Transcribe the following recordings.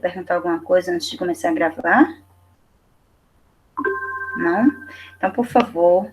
perguntar alguma coisa antes de começar a gravar? Não? Então, por favor,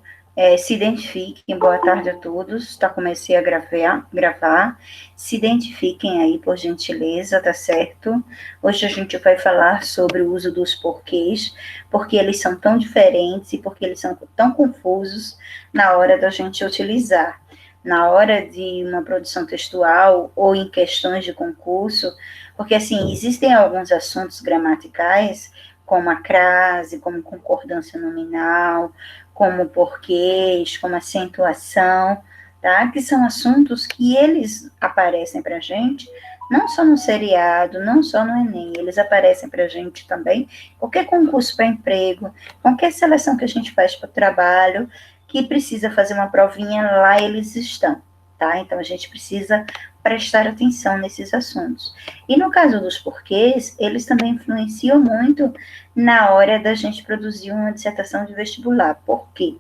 se identifiquem. Boa tarde a todos. Comecei a gravar. Se identifiquem aí, por gentileza, tá certo? Hoje a gente vai falar sobre o uso dos porquês, porque eles são tão diferentes e porque eles são tão confusos na hora da gente utilizar. Na hora de uma produção textual ou em questões de concurso, porque, assim, existem alguns assuntos gramaticais como a crase, como concordância nominal, como porquês, como acentuação, tá? Que são assuntos que eles aparecem para a gente, não só no seriado, não só no Enem, eles aparecem para a gente também, qualquer concurso para emprego, qualquer seleção que a gente faz para o trabalho, que precisa fazer uma provinha, lá eles estão, tá? Então, a gente precisa prestar atenção nesses assuntos. E no caso dos porquês, eles também influenciam muito na hora da gente produzir uma dissertação de vestibular. Por quê?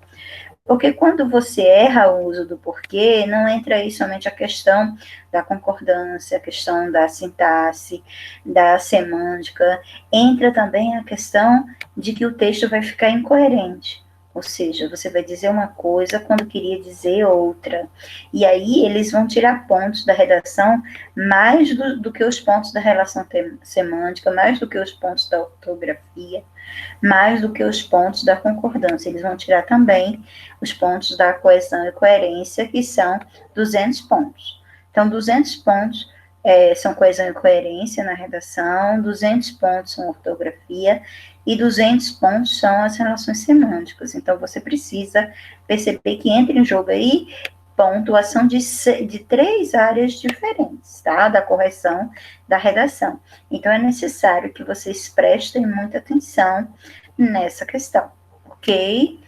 Porque quando você erra o uso do porquê, não entra aí somente a questão da concordância, a questão da sintaxe, da semântica, entra também a questão de que o texto vai ficar incoerente. Ou seja, você vai dizer uma coisa quando queria dizer outra. E aí eles vão tirar pontos da redação mais do que os pontos da relação semântica, mais do que os pontos da ortografia, mais do que os pontos da concordância. Eles vão tirar também os pontos da coesão e coerência, que são 200 pontos. Então, 200 pontos são coesão e coerência na redação, 200 pontos são ortografia e 200 pontos são as relações semânticas. Então, você precisa perceber que entra em jogo aí pontuação de 3 áreas diferentes, tá? Da correção da redação. Então, é necessário que vocês prestem muita atenção nessa questão, ok?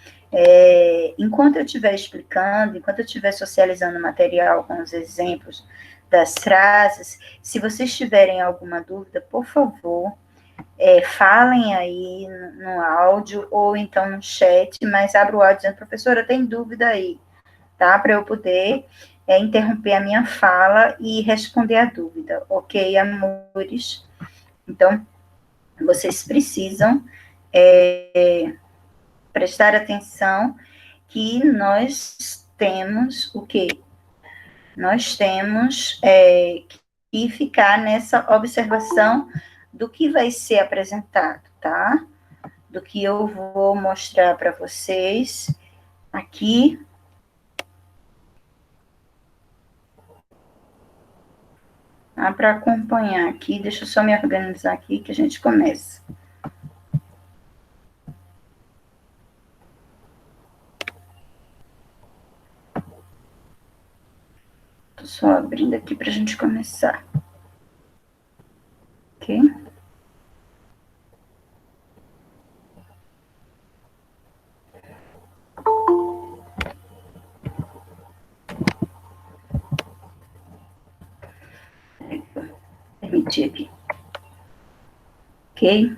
Enquanto eu estiver explicando, enquanto eu estiver socializando o material com os exemplos das frases, se vocês tiverem alguma dúvida, por favor, falem aí no áudio ou então no chat, mas abra o áudio dizendo, professora, tem dúvida aí, tá? Para eu poder interromper a minha fala e responder a dúvida, ok, amores? Então, vocês precisam prestar atenção que nós temos o quê? Nós temos que ficar nessa observação do que vai ser apresentado, tá? Do que eu vou mostrar para vocês aqui. Para acompanhar aqui, deixa eu só me organizar aqui que a gente começa. Estou só abrindo aqui para a gente começar. Ok? Permitir aqui. Ok?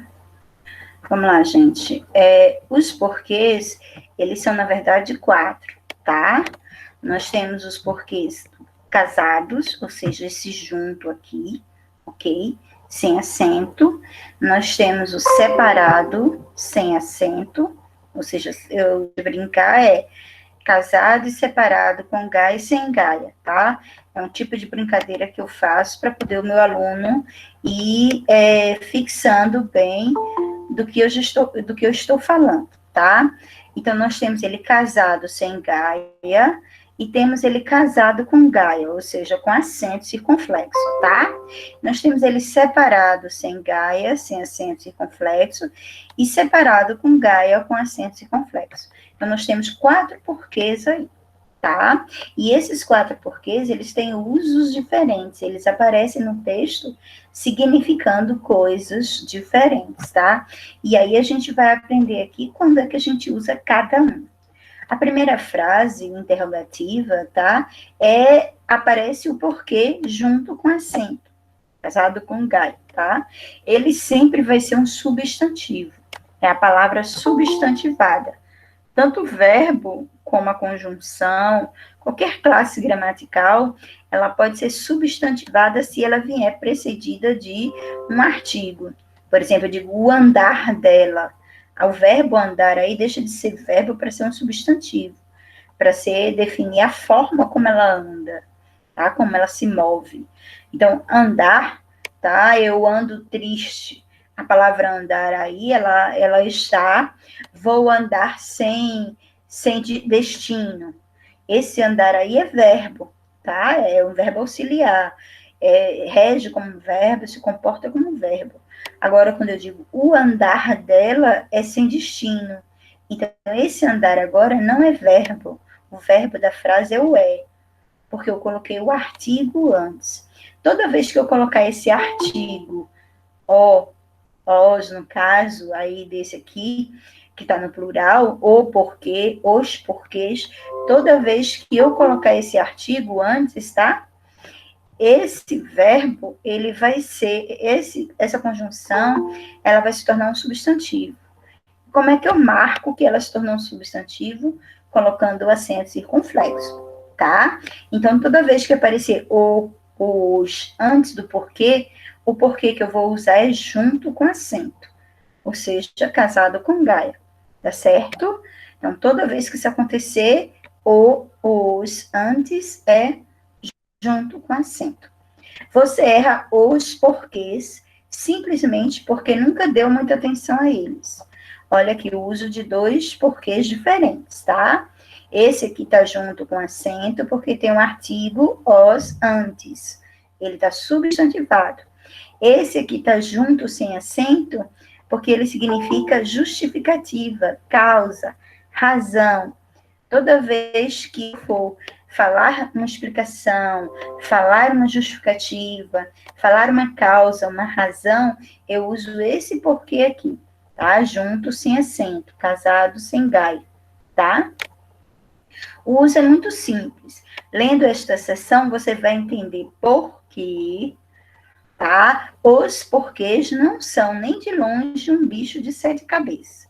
Vamos lá, gente. Os porquês, eles são, na verdade, 4, tá? Nós temos os porquês casados, ou seja, esse junto aqui, ok? Sem acento. Nós temos o separado, sem acento, ou seja, eu brincar casado e separado com gaia e sem gaia, tá? É um tipo de brincadeira que eu faço para poder o meu aluno ir fixando bem do que eu estou falando, tá? Então, nós temos ele casado sem gaia e temos ele casado com gaia, ou seja, com acento circunflexo, tá? Nós temos ele separado sem gaia, sem acento circunflexo, e separado com gaia com acento circunflexo. Então, nós temos 4 porquês aí, tá? E esses 4 porquês, eles têm usos diferentes, eles aparecem no texto significando coisas diferentes, tá? E aí a gente vai aprender aqui quando é que a gente usa cada um. A primeira frase interrogativa, tá? Aparece o porquê junto com acento, casado com gaia, tá? Ele sempre vai ser um substantivo, é a palavra substantivada. Tanto o verbo como a conjunção, qualquer classe gramatical, ela pode ser substantivada se ela vier precedida de um artigo. Por exemplo, eu digo o andar dela. O verbo andar aí deixa de ser verbo para ser um substantivo, para ser definir a forma como ela anda, tá? Como ela se move. Então, andar, tá? Eu ando triste. A palavra andar aí, ela está, vou andar sem destino. Esse andar aí é verbo, tá? É um verbo auxiliar. Rege como verbo, se comporta como verbo. Agora, quando eu digo o andar dela é sem destino. Então, esse andar agora não é verbo. O verbo da frase é o é, porque eu coloquei o artigo antes. Toda vez que eu colocar esse artigo, os, no caso, aí desse aqui, que está no plural, o porquê, os porquês, toda vez que eu colocar esse artigo antes, tá? Esse verbo, ele vai ser, essa conjunção, ela vai se tornar um substantivo. Como é que eu marco que ela se tornou um substantivo? Colocando o acento circunflexo, tá? Então, toda vez que aparecer os antes do porquê, o porquê que eu vou usar é junto com acento, ou seja, casado com Gaia, tá certo? Então, toda vez que isso acontecer, os antes é junto com acento. Você erra os porquês simplesmente porque nunca deu muita atenção a eles. Olha aqui o uso de dois porquês diferentes, tá? Esse aqui tá junto com acento porque tem um artigo os antes. Ele tá substantivado. Esse aqui tá junto sem acento porque ele significa justificativa, causa, razão. Toda vez que for falar uma explicação, falar uma justificativa, falar uma causa, uma razão, eu uso esse porquê aqui, tá? Junto, sem acento, casado, sem gai, tá? O uso é muito simples. Lendo esta seção, você vai entender por quê, tá? Os porquês não são nem de longe um bicho de 7 cabeças.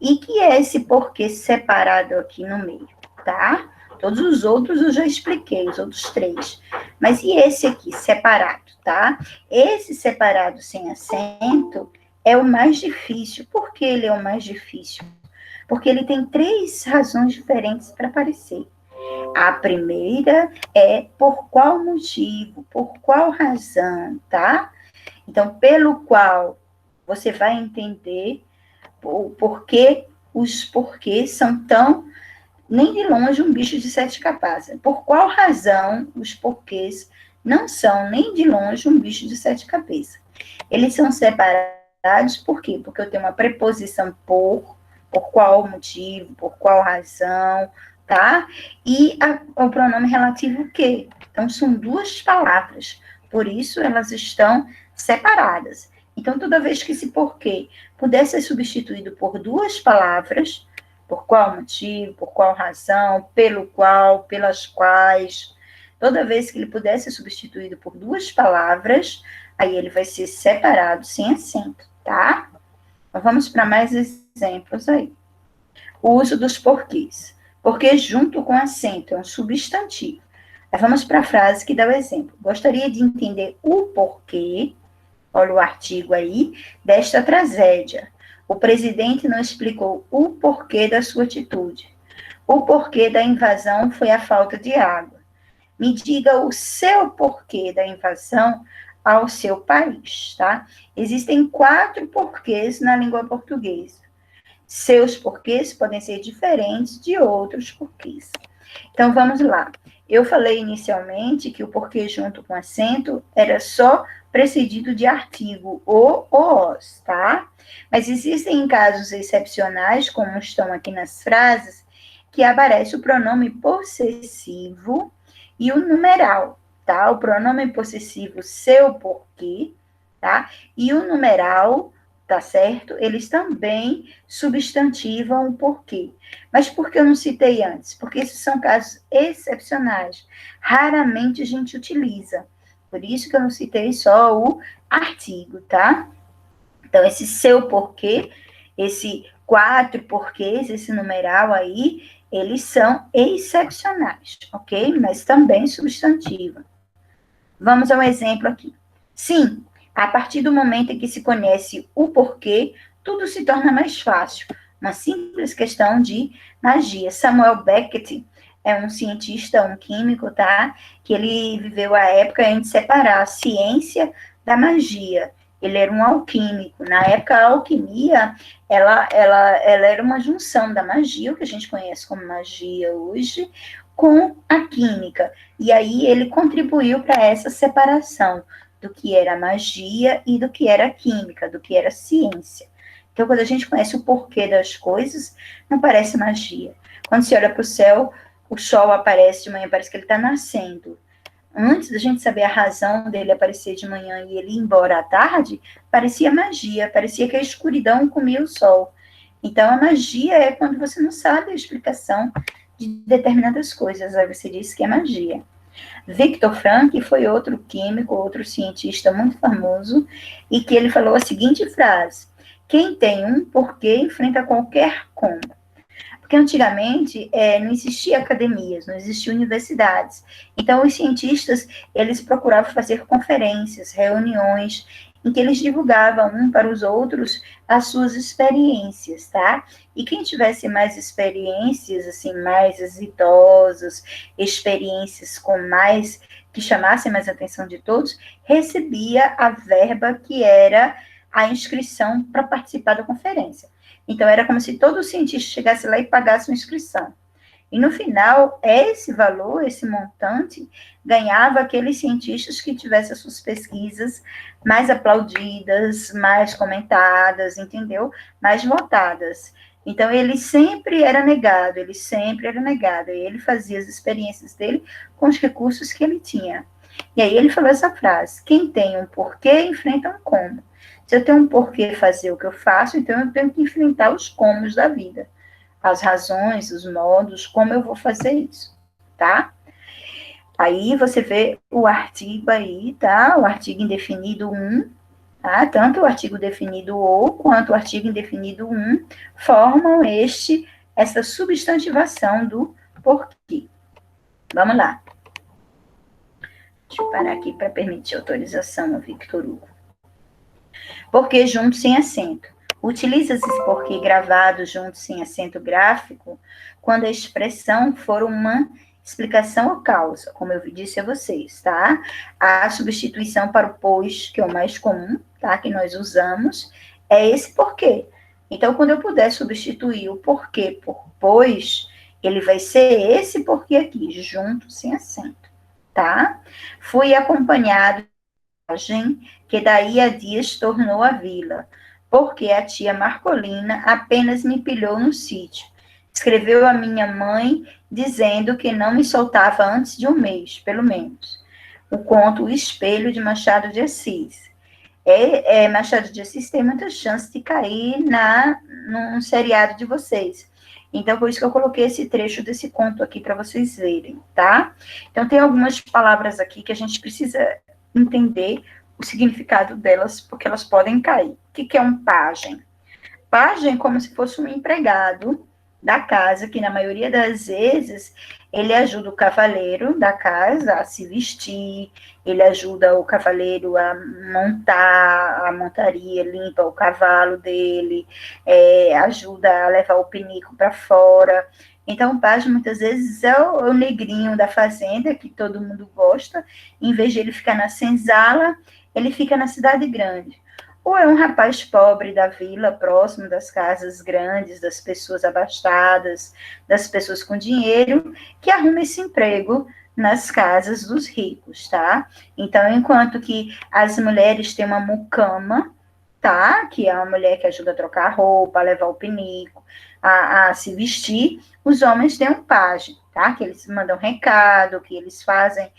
E que é esse porquê separado aqui no meio, tá? Todos os outros eu já expliquei, os outros 3. Mas e esse aqui, separado, tá? Esse separado sem acento é o mais difícil. Por que ele é o mais difícil? Porque ele tem 3 razões diferentes para aparecer. A primeira é por qual motivo, por qual razão, tá? Então, pelo qual você vai entender o porquê, os porquês são tão, nem de longe, um bicho de 7 cabeças. Por qual razão os porquês não são nem de longe um bicho de 7 cabeças? Eles são separados por quê? Porque eu tenho uma preposição por qual motivo, por qual razão, tá? E o pronome relativo que. Então, são 2 palavras, por isso elas estão separadas. Então, toda vez que esse porquê puder ser substituído por 2 palavras, por qual motivo, por qual razão, pelo qual, pelas quais, toda vez que ele puder ser substituído por 2 palavras, aí ele vai ser separado sem acento, tá? Então, vamos para mais exemplos aí. O uso dos porquês. Porque junto com acento é um substantivo. Aí vamos para a frase que dá o exemplo. Gostaria de entender o porquê, olha o artigo aí, desta tragédia. O presidente não explicou o porquê da sua atitude. O porquê da invasão foi a falta de água. Me diga o seu porquê da invasão ao seu país, tá? Existem 4 porquês na língua portuguesa. Seus porquês podem ser diferentes de outros porquês. Então, vamos lá. Eu falei inicialmente que o porquê junto com acento era só precedido de artigo, o ou os, tá? Mas existem casos excepcionais, como estão aqui nas frases, que aparece o pronome possessivo e o numeral, tá? O pronome possessivo, seu porquê, tá? E o numeral, tá certo? Eles também substantivam o porquê. Mas por que eu não citei antes? Porque esses são casos excepcionais. Raramente a gente utiliza. Por isso que eu não citei só o artigo, tá? Então, esse seu porquê, esse 4 porquês, esse numeral aí, eles são excepcionais, ok? Mas também substantivo. Vamos ao exemplo aqui. Sim, a partir do momento em que se conhece o porquê, tudo se torna mais fácil. Uma simples questão de magia. Samuel Beckett é um cientista, um químico, tá? Que ele viveu a época em separar a ciência da magia. Ele era um alquímico. Na época, a alquimia, ela era uma junção da magia, o que a gente conhece como magia hoje, com a química. E aí ele contribuiu para essa separação do que era magia e do que era química, do que era ciência. Então, quando a gente conhece o porquê das coisas, não parece magia. Quando você olha para o céu, o sol aparece de manhã, parece que ele está nascendo. Antes da gente saber a razão dele aparecer de manhã e ele ir embora à tarde, parecia magia, parecia que a escuridão comia o sol. Então, a magia é quando você não sabe a explicação de determinadas coisas, aí você diz que é magia. Viktor Frankl foi outro químico, outro cientista muito famoso, e que ele falou a seguinte frase: quem tem um porquê enfrenta qualquer como. Porque antigamente não existia academias, não existiam universidades. Então, os cientistas, eles procuravam fazer conferências, reuniões, em que eles divulgavam um para os outros as suas experiências, tá? E quem tivesse mais experiências, assim, mais exitosas, experiências com mais, que chamassem mais a atenção de todos, recebia a verba que era a inscrição para participar da conferência. Então, era como se todo cientista chegasse lá e pagasse uma inscrição. E, no final, esse valor, esse montante, ganhava aqueles cientistas que tivessem as suas pesquisas mais aplaudidas, mais comentadas, entendeu? Mais votadas. Então, ele sempre era negado, ele sempre era negado. E ele fazia as experiências dele com os recursos que ele tinha. E aí ele falou essa frase: quem tem um porquê, enfrenta um como. Se eu tenho um porquê fazer o que eu faço, então eu tenho que enfrentar os comos da vida. As razões, os modos, como eu vou fazer isso, tá? Aí você vê o artigo aí, tá? O artigo indefinido 1, tá? Tanto o artigo definido ou quanto o artigo indefinido 1 formam essa substantivação do porquê. Vamos lá. Deixa eu parar aqui para permitir autorização ao Victor Hugo. Porquê junto sem acento. Utiliza-se esse porquê gravado junto sem acento gráfico quando a expressão for uma explicação ou causa, como eu disse a vocês, tá? A substituição para o pois, que é o mais comum, tá? Que nós usamos, é esse porquê. Então, quando eu puder substituir o porquê por pois, ele vai ser esse porquê aqui, junto sem acento, tá? Fui acompanhado que daí a dias tornou a vila, porque a tia Marcolina apenas me pilhou no sítio. Escreveu a minha mãe dizendo que não me soltava antes de um mês, pelo menos. O conto O Espelho, de Machado de Assis. Machado de Assis tem muita chance de cair num seriado de vocês. Então, por isso que eu coloquei esse trecho desse conto aqui para vocês verem, tá? Então, tem algumas palavras aqui que a gente precisa entender o significado delas, porque elas podem cair. O que é um pajem? Pajem é como se fosse um empregado da casa, que na maioria das vezes ele ajuda o cavaleiro da casa a se vestir, ele ajuda o cavaleiro a montar a montaria, limpa o cavalo dele, ajuda a levar o pinico para fora. Então, o pajem muitas vezes é o negrinho da fazenda, que todo mundo gosta, em vez de ele ficar na senzala, ele fica na cidade grande. Ou é um rapaz pobre da vila, próximo das casas grandes, das pessoas abastadas, das pessoas com dinheiro, que arruma esse emprego nas casas dos ricos, tá? Então, enquanto que as mulheres têm uma mucama, tá? Que é uma mulher que ajuda a trocar a roupa, a levar o pinico, a se vestir, os homens têm um pajem, tá? Que eles mandam recado, que eles fazem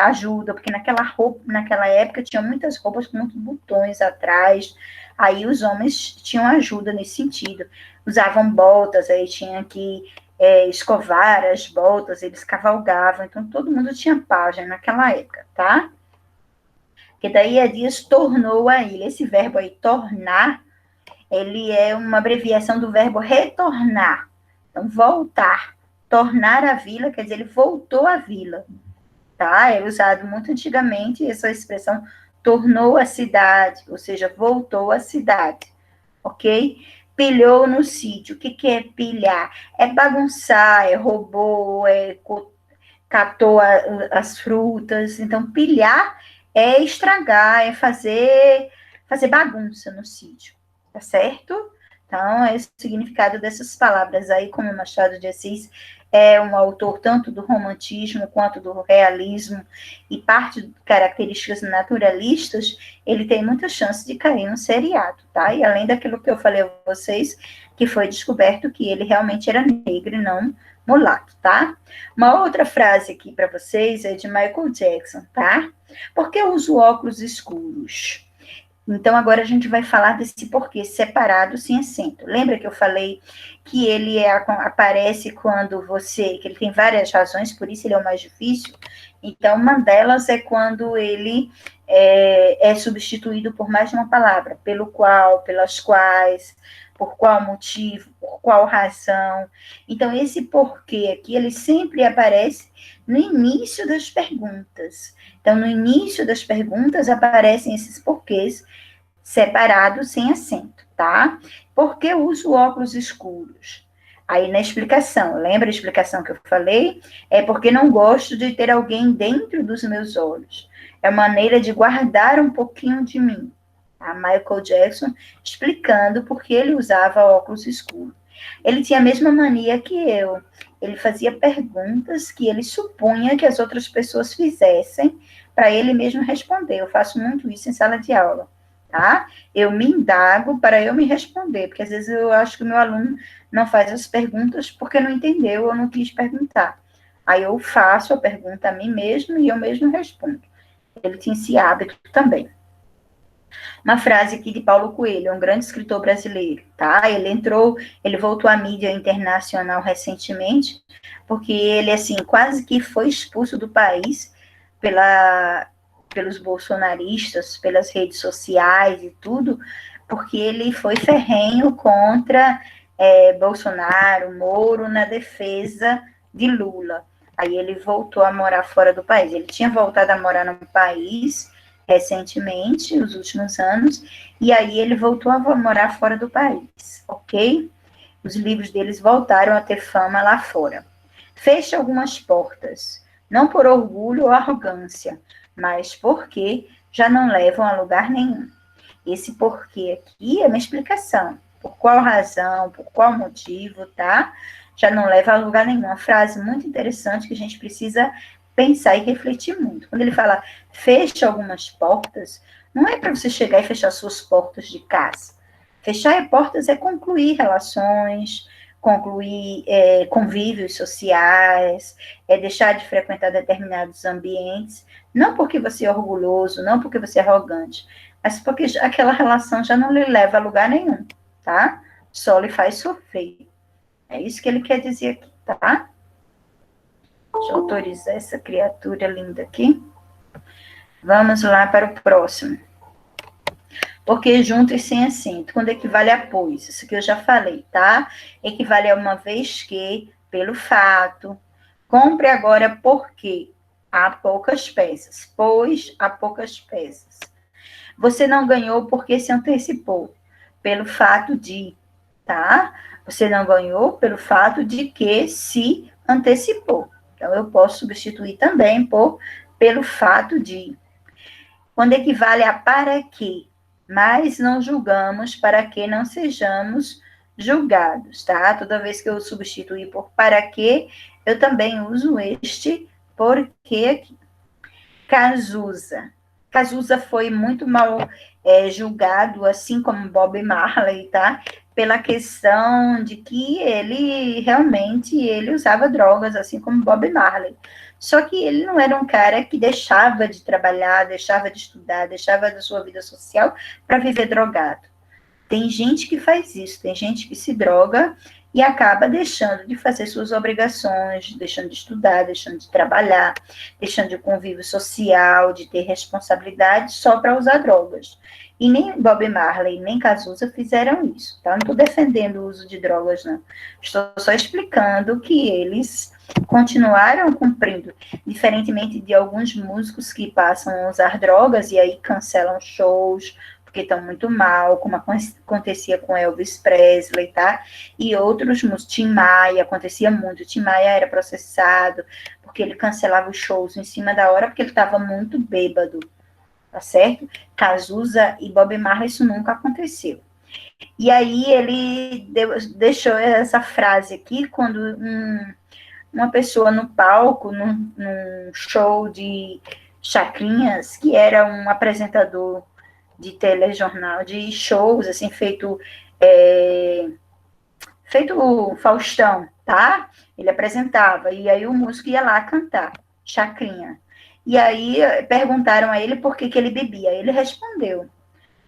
ajuda, porque naquela época tinha muitas roupas com muitos botões atrás, aí os homens tinham ajuda nesse sentido, usavam botas, aí tinha que escovar as botas, eles cavalgavam, então todo mundo tinha pajem naquela época, tá? Que daí a Dias tornou a ilha, esse verbo aí, tornar, ele é uma abreviação do verbo retornar. Então, voltar, tornar a vila, quer dizer, ele voltou à vila, tá? Era usado muito antigamente essa expressão tornou a cidade, ou seja, voltou à cidade, ok? Pilhou no sítio. O que, que é pilhar? É bagunçar, é roubou, captou as frutas. Então, pilhar é estragar, é fazer bagunça no sítio, tá certo? Então, é o significado dessas palavras aí, como Machado de Assis é um autor tanto do romantismo quanto do realismo e parte de características naturalistas, ele tem muita chance de cair no seriado, tá? E além daquilo que eu falei a vocês, que foi descoberto que ele realmente era negro e não mulato, tá? Uma outra frase aqui para vocês é de Michael Jackson, tá? Por que eu uso óculos escuros? Então, agora a gente vai falar desse porquê, separado sem acento. Lembra que eu falei que ele aparece quando que ele tem várias razões, por isso ele é o mais difícil? Então, uma delas é quando ele é substituído por mais de uma palavra, pelo qual, pelas quais, por qual motivo, por qual razão. Então, esse porquê aqui, ele sempre aparece no início das perguntas. Então, no início das perguntas aparecem esses porquês separados sem acento, tá? Por que eu uso óculos escuros? Aí na explicação, lembra a explicação que eu falei? É porque não gosto de ter alguém dentro dos meus olhos. É uma maneira de guardar um pouquinho de mim. A Michael Jackson explicando por que ele usava óculos escuros. Ele tinha a mesma mania que eu. Ele fazia perguntas que ele supunha que as outras pessoas fizessem para ele mesmo responder. Eu faço muito isso em sala de aula, tá? Eu me indago para eu me responder, porque às vezes eu acho que o meu aluno não faz as perguntas porque não entendeu ou não quis perguntar. Aí eu faço a pergunta a mim mesmo e eu mesmo respondo. Ele tinha esse hábito também. Uma frase aqui de Paulo Coelho, um grande escritor brasileiro, tá? Ele voltou à mídia internacional recentemente, porque ele, assim, quase que foi expulso do país pelos bolsonaristas, pelas redes sociais e tudo, porque ele foi ferrenho contra Bolsonaro, Moro, na defesa de Lula. Aí ele voltou a morar fora do país. Ele tinha voltado a morar no país recentemente, nos últimos anos, e aí ele voltou a morar fora do país, ok? Os livros deles voltaram a ter fama lá fora. Fecha algumas portas, não por orgulho ou arrogância, mas porque já não levam a lugar nenhum. Esse porquê aqui é uma explicação. Por qual razão, por qual motivo, tá? Já não leva a lugar nenhum. Uma frase muito interessante que a gente precisa pensar e refletir muito. Quando ele fala fecha algumas portas, não é para você chegar e fechar suas portas de casa. Fechar portas é concluir relações, concluir convívios sociais, é deixar de frequentar determinados ambientes, não porque você é orgulhoso, não porque você é arrogante, mas porque aquela relação já não lhe leva a lugar nenhum, tá? Só lhe faz sofrer. É isso que ele quer dizer aqui, tá? Deixa eu autorizar essa criatura linda aqui. Vamos lá para o próximo. Porque junto e sem acento, quando equivale a pois, isso que eu já falei, tá? Equivale a uma vez que, pelo fato. Compre agora porque há poucas peças, pois há poucas peças. Você não ganhou porque se antecipou, pelo fato de, tá? Você não ganhou pelo fato de que se antecipou. Então, eu posso substituir também por pelo fato de. Quando equivale a para que, mas não julgamos para que não sejamos julgados, tá? Toda vez que eu substituir por para que, eu também uso este porque aqui. Cazuza. Cazuza foi muito mal julgado, assim como Bob Marley, tá? Pela questão de que ele usava drogas, assim como Bob Marley. Só que ele não era um cara que deixava de trabalhar, deixava de estudar, deixava da sua vida social para viver drogado. Tem gente que faz isso, tem gente que se droga e acaba deixando de fazer suas obrigações, deixando de estudar, deixando de trabalhar, deixando de convívio social, de ter responsabilidade só para usar drogas. E nem Bob Marley, nem Cazuza fizeram isso, tá? Não estou defendendo o uso de drogas, não. Estou só explicando que eles continuaram cumprindo, diferentemente de alguns músicos que passam a usar drogas e aí cancelam shows porque estão muito mal, como acontecia com Elvis Presley, tá? E outros músicos, Tim Maia, acontecia muito. Tim Maia era processado porque ele cancelava os shows em cima da hora porque ele estava muito bêbado, tá certo? Cazuza e Bob Marley, isso nunca aconteceu. E aí ele deixou essa frase aqui quando uma pessoa no palco, num show de Chacrinhas, que era um apresentador de telejornal, de shows, assim, feito o Faustão, tá? Ele apresentava, e aí o músico ia lá cantar, Chacrinha. E aí perguntaram a ele por que ele bebia. Ele respondeu,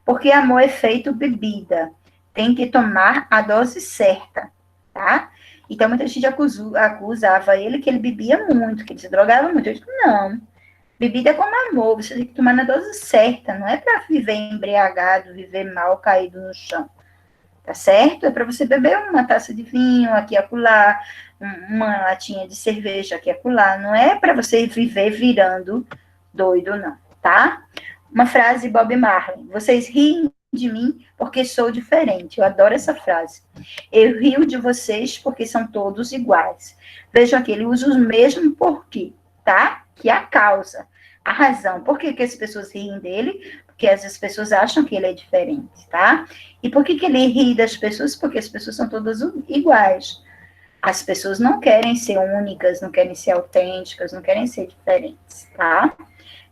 porque amor é feito bebida, tem que tomar a dose certa, tá? Então muita gente acusava ele que ele bebia muito, que ele se drogava muito. Eu digo, não, bebida é como amor, você tem que tomar na dose certa, não é para viver embriagado, viver mal, caído no chão. Tá certo? É para você beber uma taça de vinho aqui e acolá, uma latinha de cerveja aqui e acolá. Não é para você viver virando doido, não, tá? Uma frase Bob Marley. Vocês riem de mim porque sou diferente. Eu adoro essa frase. Eu rio de vocês porque são todos iguais. Vejam aqui, ele usa o mesmo porquê, tá? Que é a causa, a razão. Por que as pessoas riem dele? Porque as pessoas acham que ele é diferente, tá? E por que ele ri das pessoas? Porque as pessoas são todas iguais. As pessoas não querem ser únicas, não querem ser autênticas, não querem ser diferentes, tá?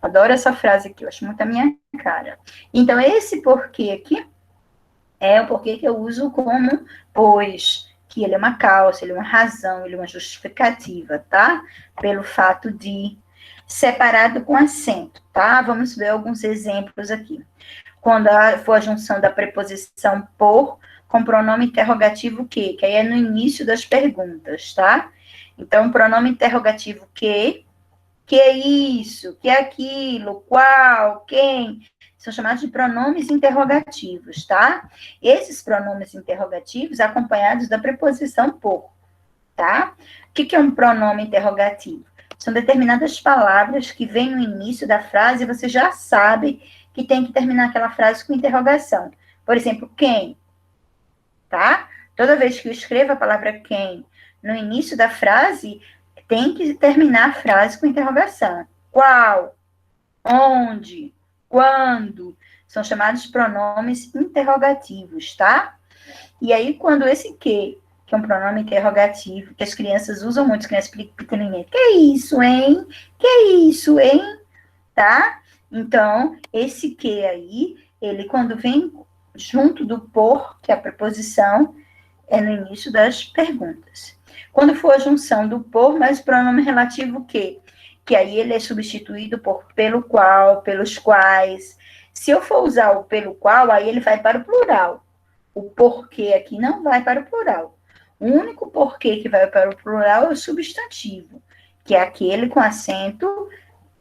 Adoro essa frase aqui, eu acho muito a minha cara. Então, esse porquê aqui é o porquê que eu uso como pois, que ele é uma causa, ele é uma razão, ele é uma justificativa, tá? Pelo fato de separado com acento, tá? Vamos ver alguns exemplos aqui. Quando for a junção da preposição por com pronome interrogativo que aí é no início das perguntas, tá? Então, pronome interrogativo que é isso, que é aquilo, qual, quem, são chamados de pronomes interrogativos, tá? Esses pronomes interrogativos acompanhados da preposição por, tá? O que é um pronome interrogativo? São determinadas palavras que vêm no início da frase e você já sabe que tem que terminar aquela frase com interrogação. Por exemplo, quem, tá? Toda vez que eu escrevo a palavra quem no início da frase, tem que terminar a frase com interrogação. Qual? Onde? Quando? São chamados pronomes interrogativos, tá? E aí, quando esse que é um pronome interrogativo, que as crianças usam muito, as crianças pequenininhas, que é isso, hein? Que é isso, hein? Tá? Então, esse que aí, ele quando vem junto do por, que é a preposição, é no início das perguntas. Quando for a junção do por mais o pronome relativo que aí ele é substituído por pelo qual, pelos quais. Se eu for usar o pelo qual, aí ele vai para o plural. O porquê aqui não vai para o plural. O único porquê que vai para o plural é o substantivo, que é aquele com acento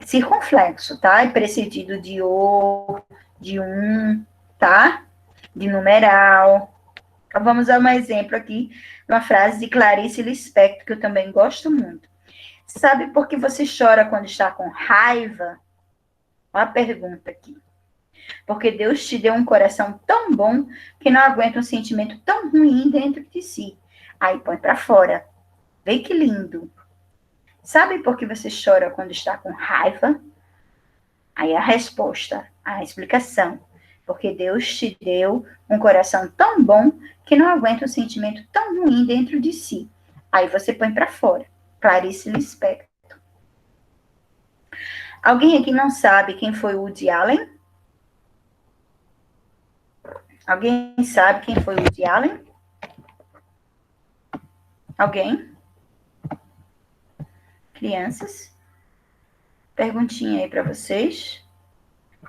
circunflexo, tá? E precedido de o, de um, tá? De numeral. Então, vamos a um exemplo aqui, uma frase de Clarice Lispector, que eu também gosto muito. Sabe por que você chora quando está com raiva? Olha a pergunta aqui. Porque Deus te deu um coração tão bom que não aguenta um sentimento tão ruim dentro de si. Aí põe para fora. Vê que lindo. Sabe por que você chora quando está com raiva? Aí a resposta, a explicação. Porque Deus te deu um coração tão bom que não aguenta um sentimento tão ruim dentro de si. Aí você põe para fora. Clarice Lispector. Alguém aqui não sabe quem foi o Woody Allen? Alguém sabe quem foi o Woody Allen? Alguém? Crianças? Perguntinha aí para vocês.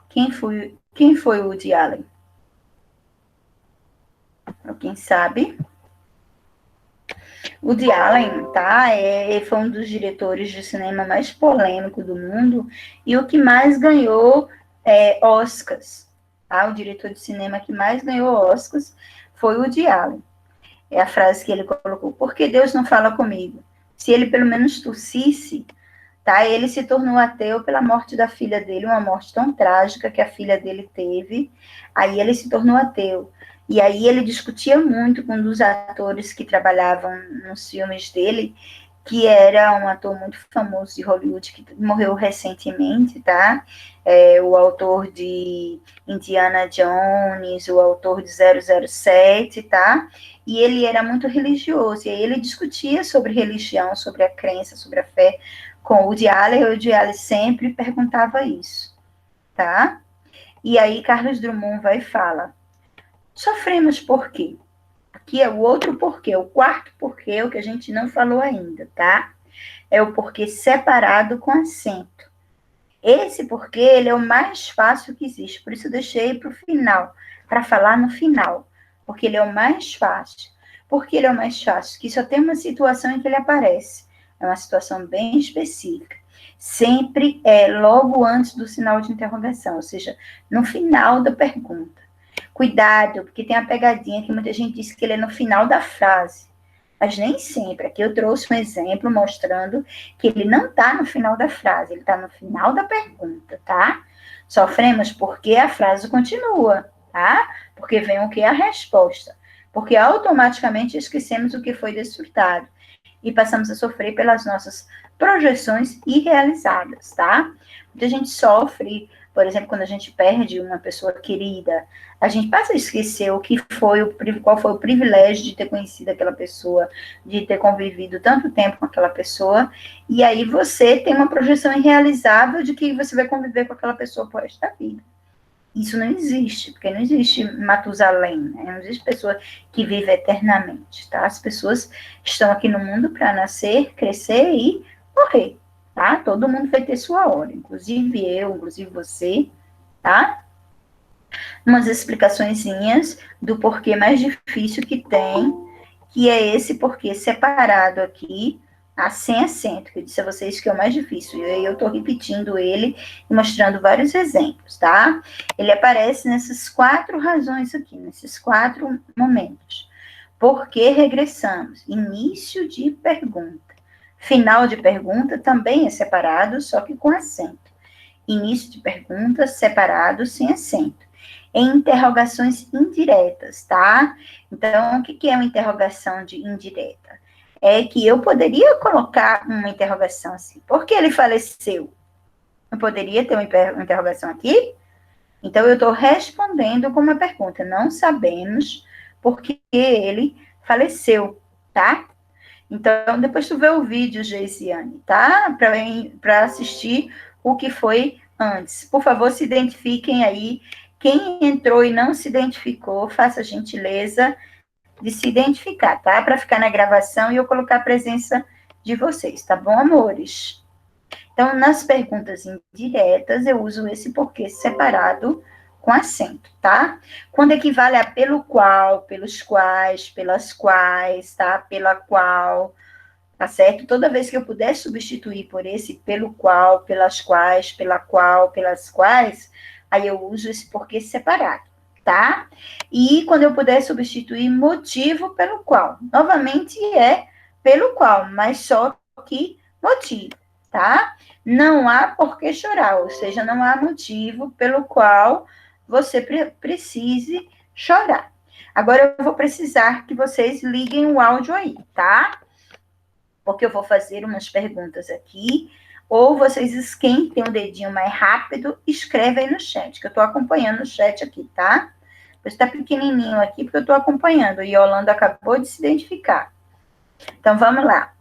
Quem foi o Woody Allen? Alguém sabe? O Woody Allen, tá? Foi um dos diretores de cinema mais polêmico do mundo e o que mais ganhou Oscars. tá? O diretor de cinema que mais ganhou Oscars foi o Woody Allen. É a frase que ele colocou: por que Deus não fala comigo? Se ele pelo menos tossisse, tá? Ele se tornou ateu pela morte da filha dele, uma morte tão trágica que a filha dele teve. Aí ele se tornou ateu. E aí ele discutia muito com um dos atores que trabalhavam nos filmes dele, que era um ator muito famoso de Hollywood, que morreu recentemente, tá? O autor de Indiana Jones, o autor de 007, tá? E ele era muito religioso, e aí ele discutia sobre religião, sobre a crença, sobre a fé, com o Woody Allen, e o Woody Allen sempre perguntava isso, tá? E aí Carlos Drummond vai e fala: sofremos por quê? Aqui é o outro porquê, o quarto porquê, o que a gente não falou ainda, tá? É o porquê separado com acento. Esse porquê, ele é o mais fácil que existe, por isso eu deixei para o final, para falar no final, porque ele é o mais fácil. Por que ele é o mais fácil? Que só tem uma situação em que ele aparece, é uma situação bem específica. Sempre é logo antes do sinal de interrogação, ou seja, no final da pergunta. Cuidado, porque tem a pegadinha que muita gente diz que ele é no final da frase, mas nem sempre. Aqui eu trouxe um exemplo mostrando que ele não está no final da frase, ele está no final da pergunta, tá? Sofremos porque a frase continua, tá? Porque vem o que? A resposta. Porque automaticamente esquecemos o que foi desfrutado e passamos a sofrer pelas nossas projeções irrealizadas, tá? Muita gente sofre, por exemplo, quando a gente perde uma pessoa querida, a gente passa a esquecer o que foi qual foi o privilégio de ter conhecido aquela pessoa, de ter convivido tanto tempo com aquela pessoa, e aí você tem uma projeção irrealizável de que você vai conviver com aquela pessoa por resto da vida. Isso não existe, porque não existe Matusalém, né? Não existe pessoa que vive eternamente, tá? As pessoas estão aqui no mundo para nascer, crescer e morrer, tá? Todo mundo vai ter sua hora, inclusive eu, inclusive você, tá? Umas explicaçõezinhas do porquê mais difícil que tem, que é esse porquê separado aqui, sem acento, que eu disse a vocês que é o mais difícil, e eu estou repetindo ele e mostrando vários exemplos, tá? Ele aparece nessas 4 razões aqui, nesses 4 momentos. Por que regressamos? Início de pergunta. Final de pergunta também é separado, só que com acento. Início de pergunta separado, sem acento. Em interrogações indiretas, tá? Então, o que é uma interrogação indireta? É que eu poderia colocar uma interrogação assim: por que ele faleceu? Eu poderia ter uma interrogação aqui? Então, eu estou respondendo com uma pergunta: não sabemos por que ele faleceu, tá? Então, depois tu vê o vídeo, Geisiane, tá? Para assistir o que foi antes. Por favor, se identifiquem aí. Quem entrou e não se identificou, faça a gentileza de se identificar, tá? Para ficar na gravação e eu colocar a presença de vocês, tá bom, amores? Então, nas perguntas indiretas, eu uso esse porquê separado com acento, tá? Quando equivale a pelo qual, pelos quais, pelas quais, tá? Pela qual, tá certo? Toda vez que eu puder substituir por esse pelo qual, pelas quais, pela qual, pelas quais, aí eu uso esse porquê separado, tá? E quando eu puder substituir motivo pelo qual, novamente é pelo qual, mas só que motivo, tá? Não há por que chorar, ou seja, não há motivo pelo qual você precise chorar. Agora eu vou precisar que vocês liguem o áudio aí, tá? Porque eu vou fazer umas perguntas aqui, ou vocês esquentem o dedinho mais rápido, escreve aí no chat, que eu estou acompanhando o chat aqui, tá? Está pequenininho aqui, porque eu estou acompanhando, e Yolanda acabou de se identificar. Então, vamos lá.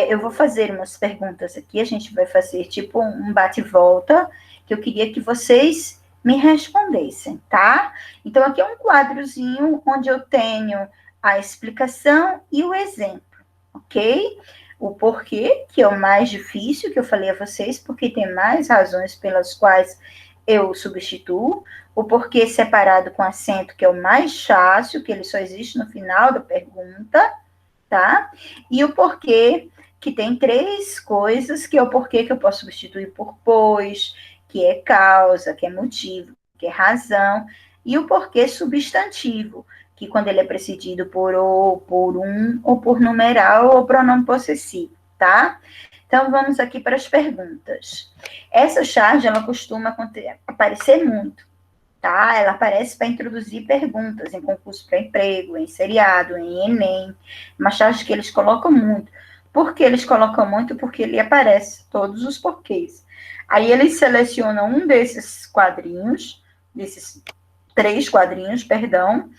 Eu vou fazer umas perguntas aqui, a gente vai fazer tipo um bate-volta, que eu queria que vocês me respondessem, tá? Então, aqui é um quadrozinho onde eu tenho a explicação e o exemplo, ok? O porquê, que é o mais difícil, que eu falei a vocês, porque tem mais razões pelas quais eu substituo. O porquê separado com acento, que é o mais fácil, que ele só existe no final da pergunta, tá? E o porquê, que tem 3 coisas, que é o porquê que eu posso substituir por pois, que é causa, que é motivo, que é razão. E o porquê substantivo, que quando ele é precedido por o, por um, ou por numeral, ou pronome possessivo, tá? Então, vamos aqui para as perguntas. Essa charge, ela costuma aparecer muito, tá? Ela aparece para introduzir perguntas em concurso para emprego, em seriado, em Enem. Uma charge que eles colocam muito. Por que eles colocam muito? Porque ele aparece todos os porquês. Aí eles selecionam um desses quadrinhos, desses 3 quadrinhos, perdão,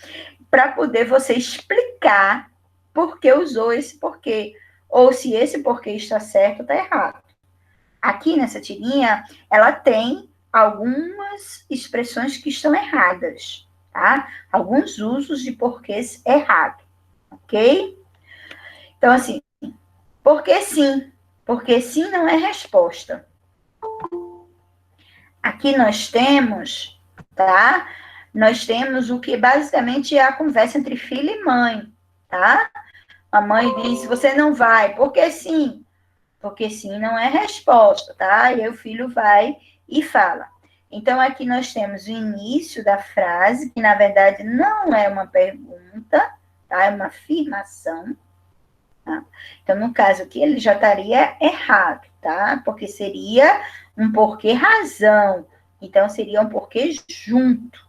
para poder você explicar por que usou esse porquê, ou se esse porquê está certo ou está errado. Aqui nessa tirinha, ela tem algumas expressões que estão erradas, tá? Alguns usos de porquês errados, ok? Então, assim, porque sim? Porque sim não é resposta. Aqui nós temos, tá? Nós temos o que basicamente é a conversa entre filho e mãe, tá? A mãe diz, você não vai, porque sim? Porque sim não é resposta, tá? E aí o filho vai e fala. Então, aqui nós temos o início da frase, que na verdade não é uma pergunta, tá? É uma afirmação. Tá? Então, no caso aqui, ele já estaria errado, tá? Porque seria um porquê razão. Então, seria um porquê junto.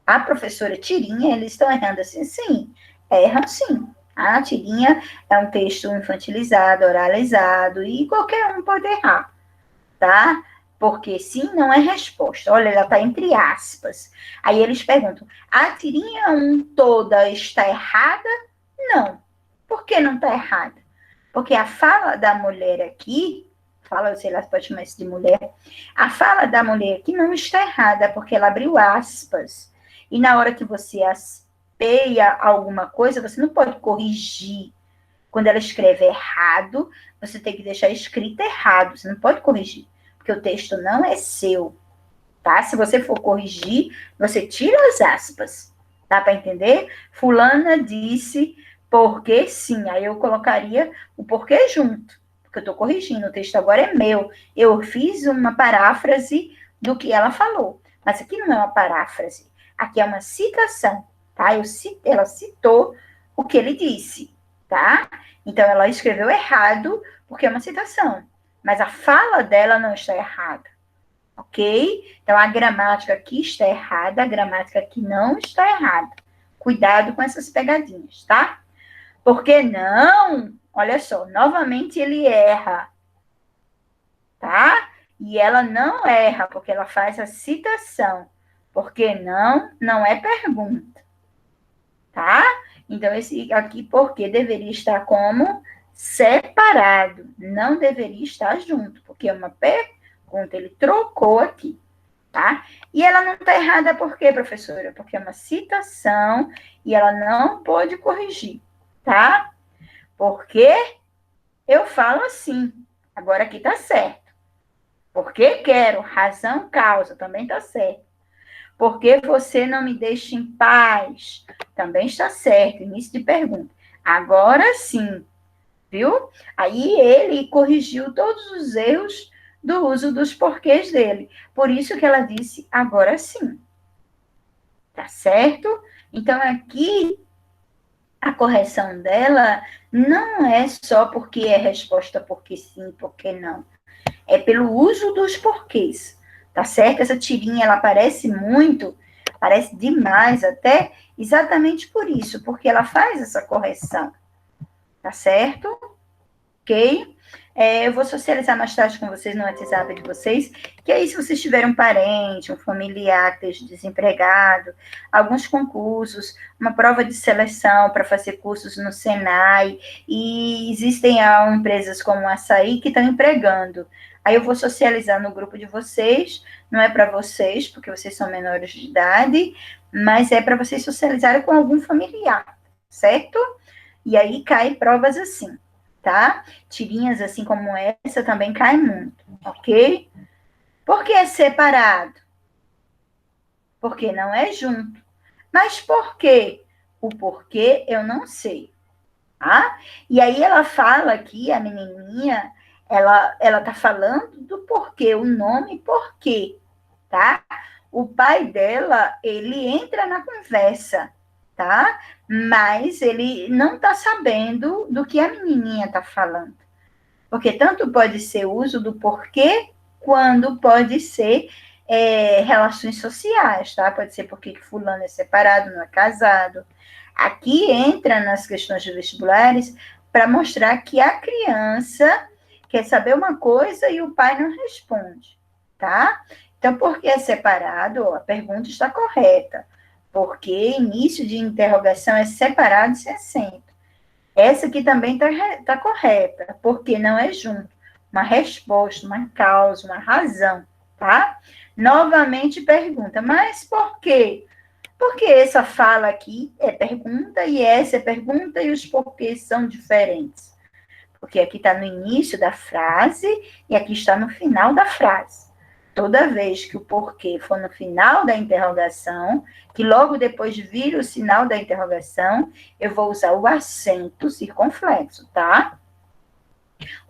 A professora Tirinha, eles estão errando assim? Sim, erram sim. A Tirinha é um texto infantilizado, oralizado, e qualquer um pode errar, tá? Porque sim não é resposta. Olha, ela está entre aspas. Aí eles perguntam, a Tirinha um toda está errada? Não. Por que não está errada? Porque a fala da mulher aqui, fala, sei lá, se pode chamar isso de mulher, a fala da mulher aqui não está errada, porque ela abriu aspas. E na hora que você aspeia alguma coisa, você não pode corrigir. Quando ela escreve errado, você tem que deixar escrito errado, você não pode corrigir, porque o texto não é seu, tá? Se você for corrigir, você tira as aspas, dá para entender? Fulana disse porque sim, aí eu colocaria o porquê junto, porque eu estou corrigindo, o texto agora é meu, eu fiz uma paráfrase do que ela falou, mas aqui não é uma paráfrase, aqui é uma citação, tá? Ela citou o que ele disse, tá? Então, ela escreveu errado porque é uma citação, mas a fala dela não está errada, ok? Então, a gramática aqui está errada, a gramática aqui não está errada. Cuidado com essas pegadinhas, tá? Porque não, olha só, novamente ele erra, tá? E ela não erra, porque ela faz a citação. Porque não é pergunta, tá? Então, esse aqui, porque deveria estar como separado, não deveria estar junto, porque é uma pergunta, ele trocou aqui, tá? E ela não está errada por quê, professora? Porque é uma citação e ela não pode corrigir, tá? Porque eu falo assim, agora aqui tá certo. Porque quero, razão, causa, também tá certo. Porque você não me deixa em paz, também está certo, início de pergunta. Agora sim, viu? Aí ele corrigiu todos os erros do uso dos porquês dele. Por isso que ela disse agora sim. Tá certo? Então aqui a correção dela não é só porque é resposta porque sim, porque não. É pelo uso dos porquês. Tá certo? Essa tirinha ela aparece muito, parece demais até, exatamente por isso, porque ela faz essa correção. Tá certo? Ok? Eu vou socializar mais tarde com vocês no WhatsApp de vocês, que aí se vocês tiverem um parente, um familiar que esteja desempregado, alguns concursos, uma prova de seleção para fazer cursos no Senai, e existem empresas como a Açaí que estão empregando. Aí eu vou socializar no grupo de vocês, não é para vocês, porque vocês são menores de idade, mas é para vocês socializarem com algum familiar, certo? E aí cai provas assim, tá? Tirinhas assim como essa também cai muito, ok? Por que é separado? Porque não é junto. Mas por quê? O porquê eu não sei, tá? E aí ela fala aqui, a menininha, ela tá falando do porquê, o nome porquê, tá? o pai dela, ele entra na conversa, tá? Mas ele não está sabendo do que a menininha está falando. Porque tanto pode ser o uso do porquê, quando pode ser relações sociais, tá? Pode ser porque fulano é separado, não é casado. Aqui entra nas questões de vestibulares para mostrar que a criança quer saber uma coisa e o pai não responde, tá? Então, porque é separado, a pergunta está correta. Porque início de interrogação é separado sem acento. Essa aqui também está correta, porque não é junto. Uma resposta, uma causa, uma razão, tá? Novamente pergunta, mas por quê? Porque essa fala aqui é pergunta e essa é pergunta e os porquês são diferentes. Porque aqui está no início da frase e aqui está no final da frase. Toda vez que o porquê for no final da interrogação, que logo depois vira o sinal da interrogação, eu vou usar o acento circunflexo, tá?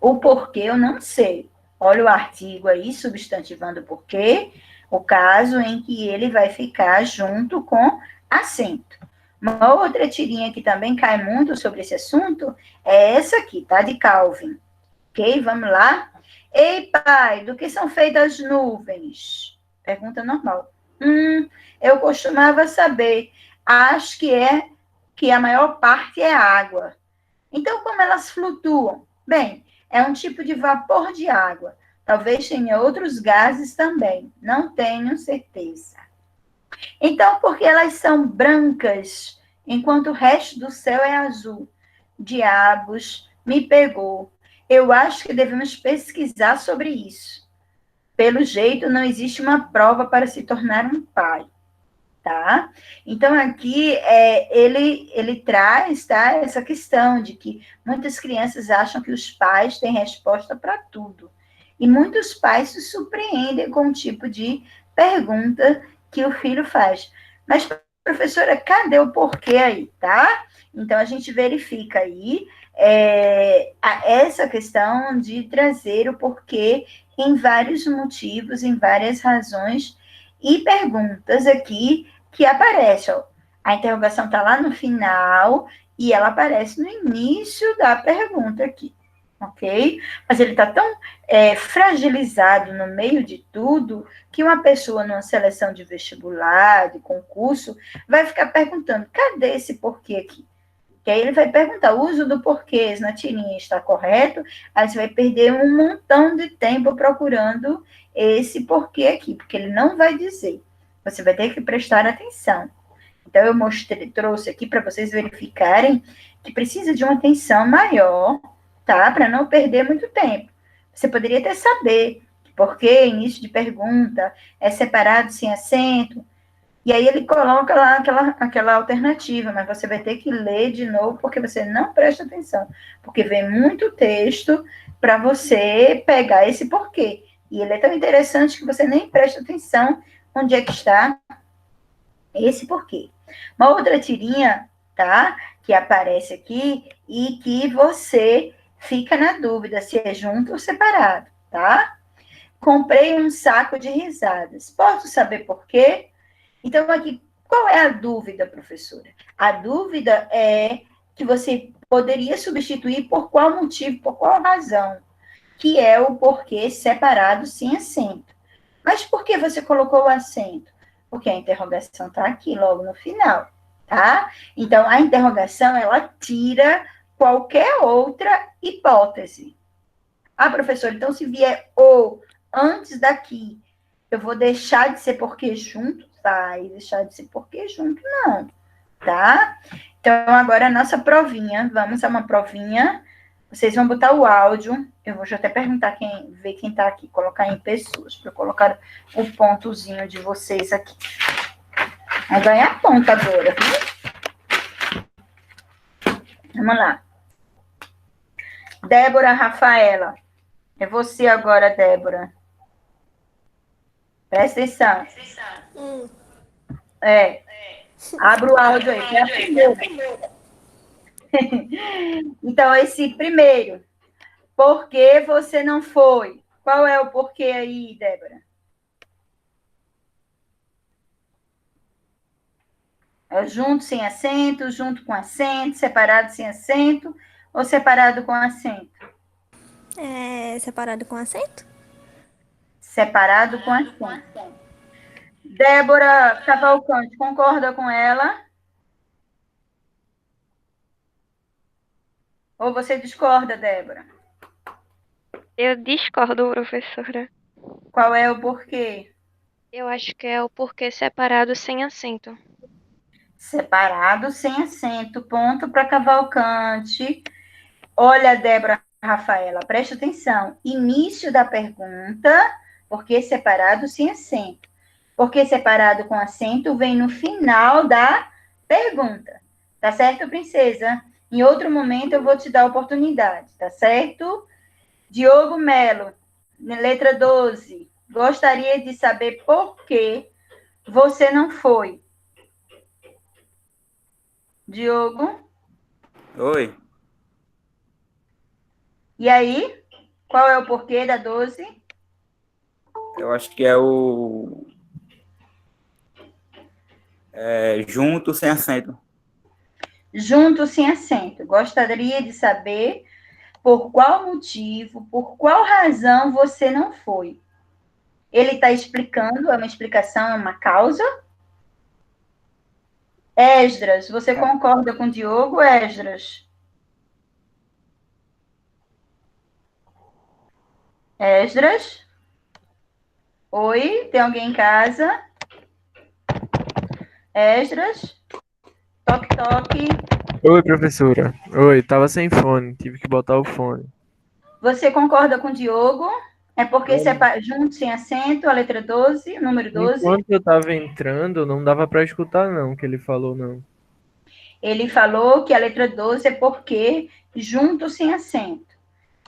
O porquê eu não sei. Olha o artigo aí, substantivando o porquê, o caso em que ele vai ficar junto com acento. Uma outra tirinha que também cai muito sobre esse assunto é essa aqui, tá? De Calvin. Ok? Vamos lá? Ei, pai, do que são feitas as nuvens? Pergunta normal. Eu costumava saber. Acho que a maior parte é água. Então, como elas flutuam? Bem, é um tipo de vapor de água. Talvez tenha outros gases também. Não tenho certeza. Então, porque elas são brancas, enquanto o resto do céu é azul? Diabos, me pegou. Eu acho que devemos pesquisar sobre isso. Pelo jeito, não existe uma prova para se tornar um pai, tá? Então, aqui, ele traz, tá, essa questão de que muitas crianças acham que os pais têm resposta para tudo. E muitos pais se surpreendem com o tipo de pergunta que o filho faz. Mas, professora, cadê o porquê aí, tá? Então, a gente verifica aí essa questão de trazer o porquê em vários motivos, em várias razões e perguntas aqui que aparecem. Ó. A interrogação está lá no final e ela aparece no início da pergunta aqui, ok? Mas ele está tão fragilizado no meio de tudo que uma pessoa numa seleção de vestibular, de concurso, vai ficar perguntando, cadê esse porquê aqui? Que aí ele vai perguntar, o uso do porquês na tirinha está correto? Aí você vai perder um montão de tempo procurando esse porquê aqui, porque ele não vai dizer. Você vai ter que prestar atenção. Então, eu trouxe aqui para vocês verificarem que precisa de uma atenção maior, tá? Para não perder muito tempo. Você poderia até saber porquê, início de pergunta, é separado sem acento, e aí ele coloca lá aquela alternativa, mas você vai ter que ler de novo, porque você não presta atenção. Porque vem muito texto para você pegar esse porquê. E ele é tão interessante que você nem presta atenção onde é que está esse porquê. Uma outra tirinha, tá? Que aparece aqui e que você fica na dúvida se é junto ou separado, tá? Comprei um saco de risadas. Posso saber por quê? Então, aqui, qual é a dúvida, professora? A dúvida é que você poderia substituir por qual motivo, por qual razão, que é o porquê separado sem acento. Mas por que você colocou o acento? Porque a interrogação está aqui, logo no final, tá? Então, a interrogação, ela tira qualquer outra hipótese. Ah, professora, então se vier o antes daqui, eu vou deixar de ser porque junto? Vai deixar de ser porque junto, não, tá? Então, agora a nossa provinha, vamos a uma provinha. Vocês vão botar o áudio. Eu vou já até perguntar ver quem tá aqui, colocar em pessoas, para colocar o pontozinho de vocês aqui. Vai ganhar ponto agora, viu? Vamos lá. Débora Rafaela. É você agora, Débora. Presta atenção. Abre o áudio aí, que é a primeira. Então, esse primeiro. Por que você não foi? Qual é o porquê aí, Débora? É junto sem acento, junto com acento, separado sem acento ou separado com acento? É separado com acento? Separado com acento. Débora Cavalcante, concorda com ela? Ou você discorda, Débora? Eu discordo, professora. Qual é o porquê? Eu acho que é o porquê separado sem acento. Separado sem acento. Ponto para Cavalcante. Olha, Débora Rafaela, preste atenção. Início da pergunta, porquê separado sem acento? Porque separado com acento vem no final da pergunta. Tá certo, princesa? Em outro momento eu vou te dar a oportunidade, tá certo? Diogo Melo, letra 12. Gostaria de saber por que você não foi. Diogo? Oi, E aí? Qual é o porquê da 12? eu acho que é o junto sem acento. Junto sem acento. Gostaria de saber por qual motivo, por qual razão você não foi. Ele está explicando, é uma explicação, é uma causa. Esdras, você concorda com o Diogo, Esdras? Esdras? Oi, tem alguém em casa? Esdras? Toque, toque. Oi, professora. Oi, tava sem fone, tive que botar o fone. Você concorda com o Diogo? É porque junto sem acento, a letra 12, número 12. Enquanto eu tava entrando, não dava pra escutar não, o que ele falou não. Ele falou que a letra 12 é porque junto sem acento.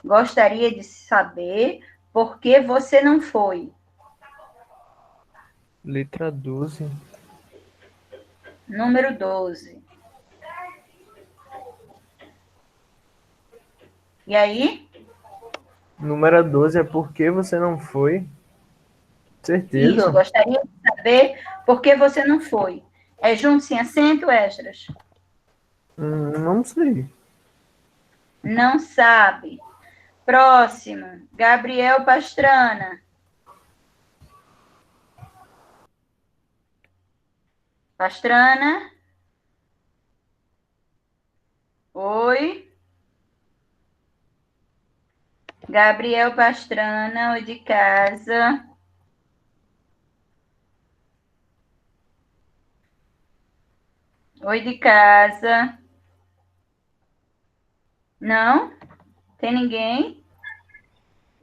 Gostaria de saber por que você não foi. Letra 12. Número 12. E aí? Número 12 é por que você não foi? Certeza? Isso, gostaria de saber por que você não foi. É junto sem acento, Esdras? Não sei. Não sabe. Próximo, Gabriel Pastrana. Pastrana? Oi? Gabriel Pastrana, oi de casa. Oi de casa. Não? Tem ninguém?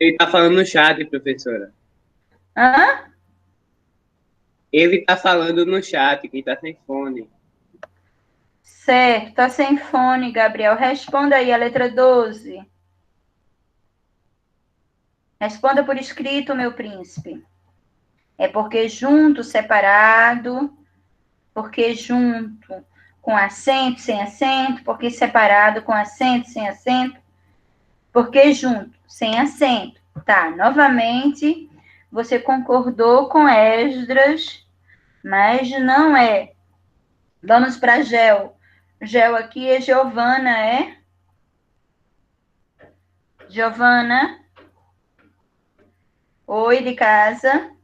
Ele tá falando no chat, professora. Hã? Ele tá falando no chat, que tá sem fone. Certo, tá sem fone, Gabriel. Responda aí a letra 12. Responda por escrito, meu príncipe. É porque junto, separado, porque junto com acento, sem acento, porque separado com acento, sem acento, porque junto, sem acento. Tá, novamente, você concordou com Esdras, mas não é. Vamos para Gel. Gel aqui é Giovana, é? Giovana? Oi, de casa.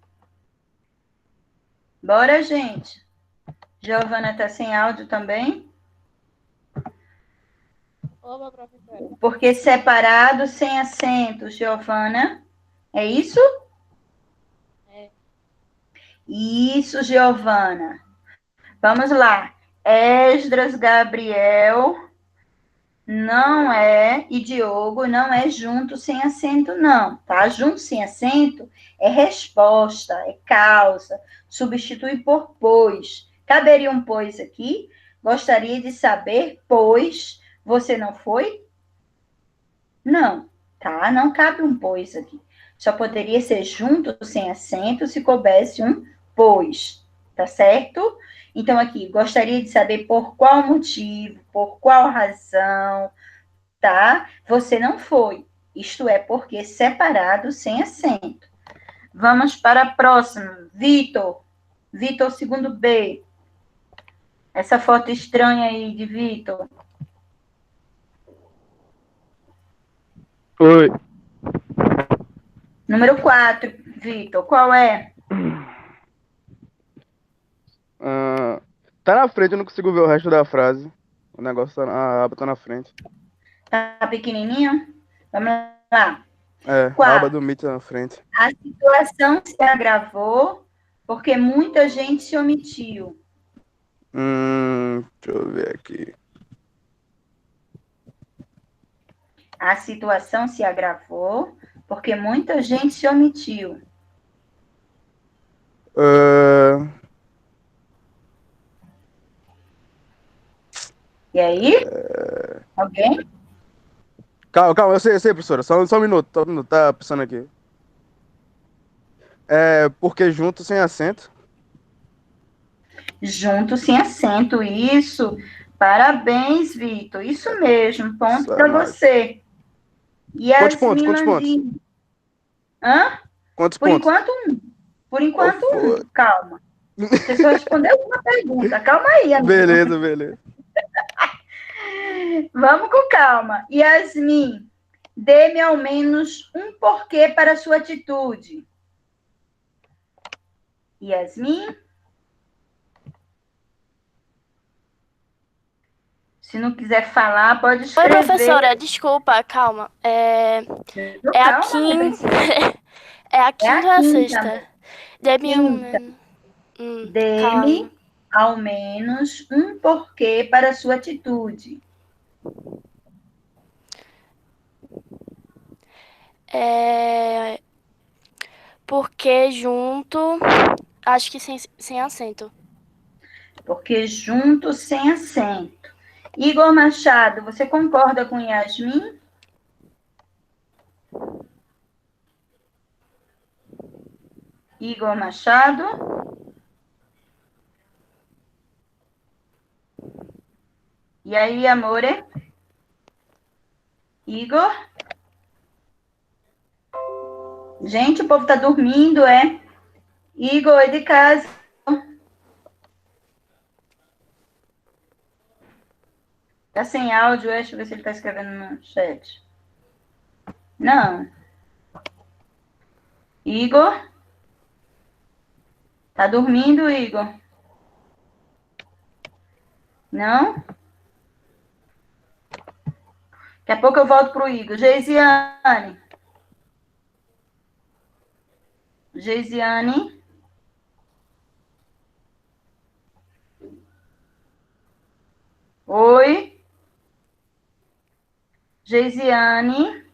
Bora, gente. Giovana tá sem áudio também? Opa, professora. Porque separado, sem acento, Giovana. É isso? É. Isso, Giovana. Vamos lá. Esdras Gabriel não é, e Diogo não é junto sem acento, não, tá? Junto sem acento é resposta, é causa, substitui por pois. Caberia um pois aqui? Gostaria de saber, pois você não foi? Não, tá? Não cabe um pois aqui. Só poderia ser junto sem acento se coubesse um pois, tá certo? Então, aqui, gostaria de saber por qual motivo, por qual razão, tá? Você não foi. Isto é, porque separado sem acento. Vamos para a próxima. Vitor. Vitor, segundo B. Essa foto estranha aí de Vitor. Oi. Número 4, Vitor, qual é? Tá na frente, eu não consigo ver o resto da frase. O negócio tá a aba tá na frente. Tá pequenininho? Vamos lá. A aba 4. do Meet tá na frente. A situação se agravou porque muita gente se omitiu. Deixa eu ver aqui. A situação se agravou porque muita gente se omitiu. E aí? Alguém? Calma, eu sei, professora. Só um minuto, tá pensando aqui. Porque junto sem acento. Junto sem acento, isso. Parabéns, Vitor. Isso mesmo, ponto para você. E Quantos as pontos? Milandinhas? Hã? Quantos Por pontos? enquanto, um. Por enquanto, foi? Calma. Você só respondeu uma pergunta. Calma aí, amigo. Beleza. Vamos com calma. Yasmin, dê-me ao menos um porquê para a sua atitude. Yasmin? Se não quiser falar, pode Oi, escrever. professora, desculpa, calma. Calma, É a quinta ou a sexta? Quinta. Dê-me Dê-me ao menos um porquê para a sua atitude. Porque junto, acho que sem acento. Porque junto sem acento. Igor Machado, você concorda com Yasmin? Igor Machado? E aí, amore? Igor? Gente, o povo tá dormindo, é? Igor, é de casa. Tá sem áudio, deixa eu ver se ele tá escrevendo no chat. Não. Igor? Tá dormindo, Igor? Não? Daqui a pouco eu volto pro Igor. Geisiane? Geisiane? Oi? Geisiane?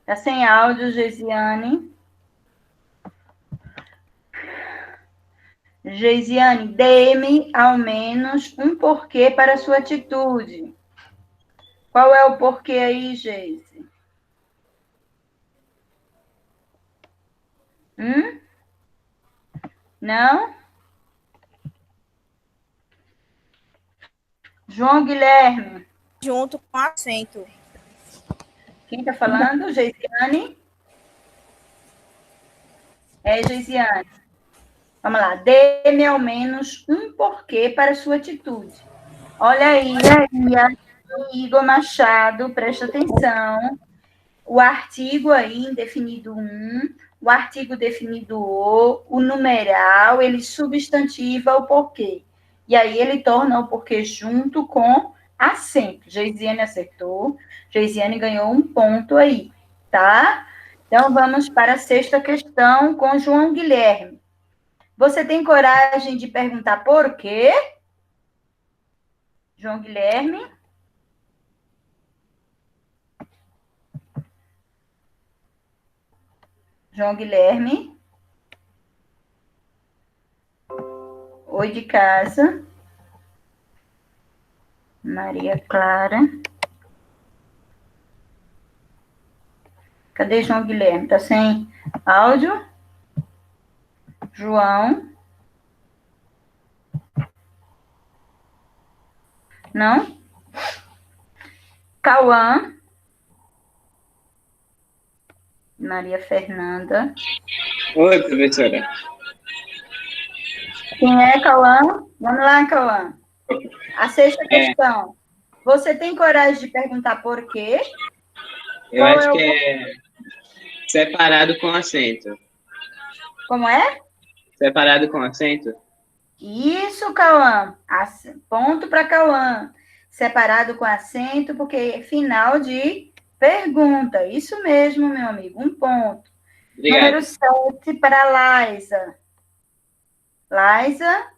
Tá sem áudio, Geisiane? Geisiane, dê-me ao menos um porquê para a sua atitude. Qual é o porquê aí, Geise? Não? João Guilherme? Junto com acento. Quem está falando? Geisiane? Geisiane. Vamos lá. Dê-me ao menos um porquê para a sua atitude. Olha aí, Igor Machado, presta atenção. O artigo aí, indefinido 1, o artigo definido o numeral, ele substantiva o porquê. E aí ele torna o porquê junto com acento. Geisiane acertou. Geisiane ganhou um ponto aí, tá? Então, vamos para a sexta questão com João Guilherme. Você tem coragem de perguntar por quê? João Guilherme? João Guilherme? Oi de casa. Maria Clara. Cadê João Guilherme? Tá sem áudio? João? Não? Cauã? Maria Fernanda? Oi, professora. Quem é, Cauã? Vamos lá, Cauã. A sexta É. questão. Você tem coragem de perguntar por quê? Eu Qual acho é o que é separado com acento. Como é? Separado com acento? Isso, Cauã. Ponto para Cauã. Separado com acento, porque é final de pergunta. Isso mesmo, meu amigo. Um ponto. Obrigado. Número 7 para Laisa. Laisa,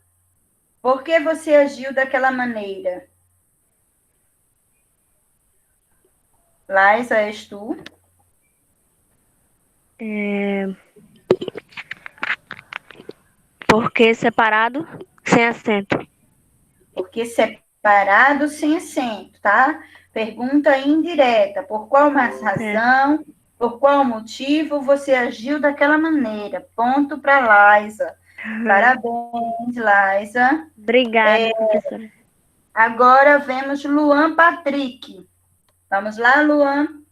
por que você agiu daquela maneira? Laisa, és tu? Porque separado, sem acento. Porque separado sem acento, tá? Pergunta indireta. Por qual razão, por qual motivo você agiu daquela maneira? Ponto para Laisa. Parabéns, Laisa. Obrigada, professora. Agora vemos Luan Patrick. Vamos lá, Luan.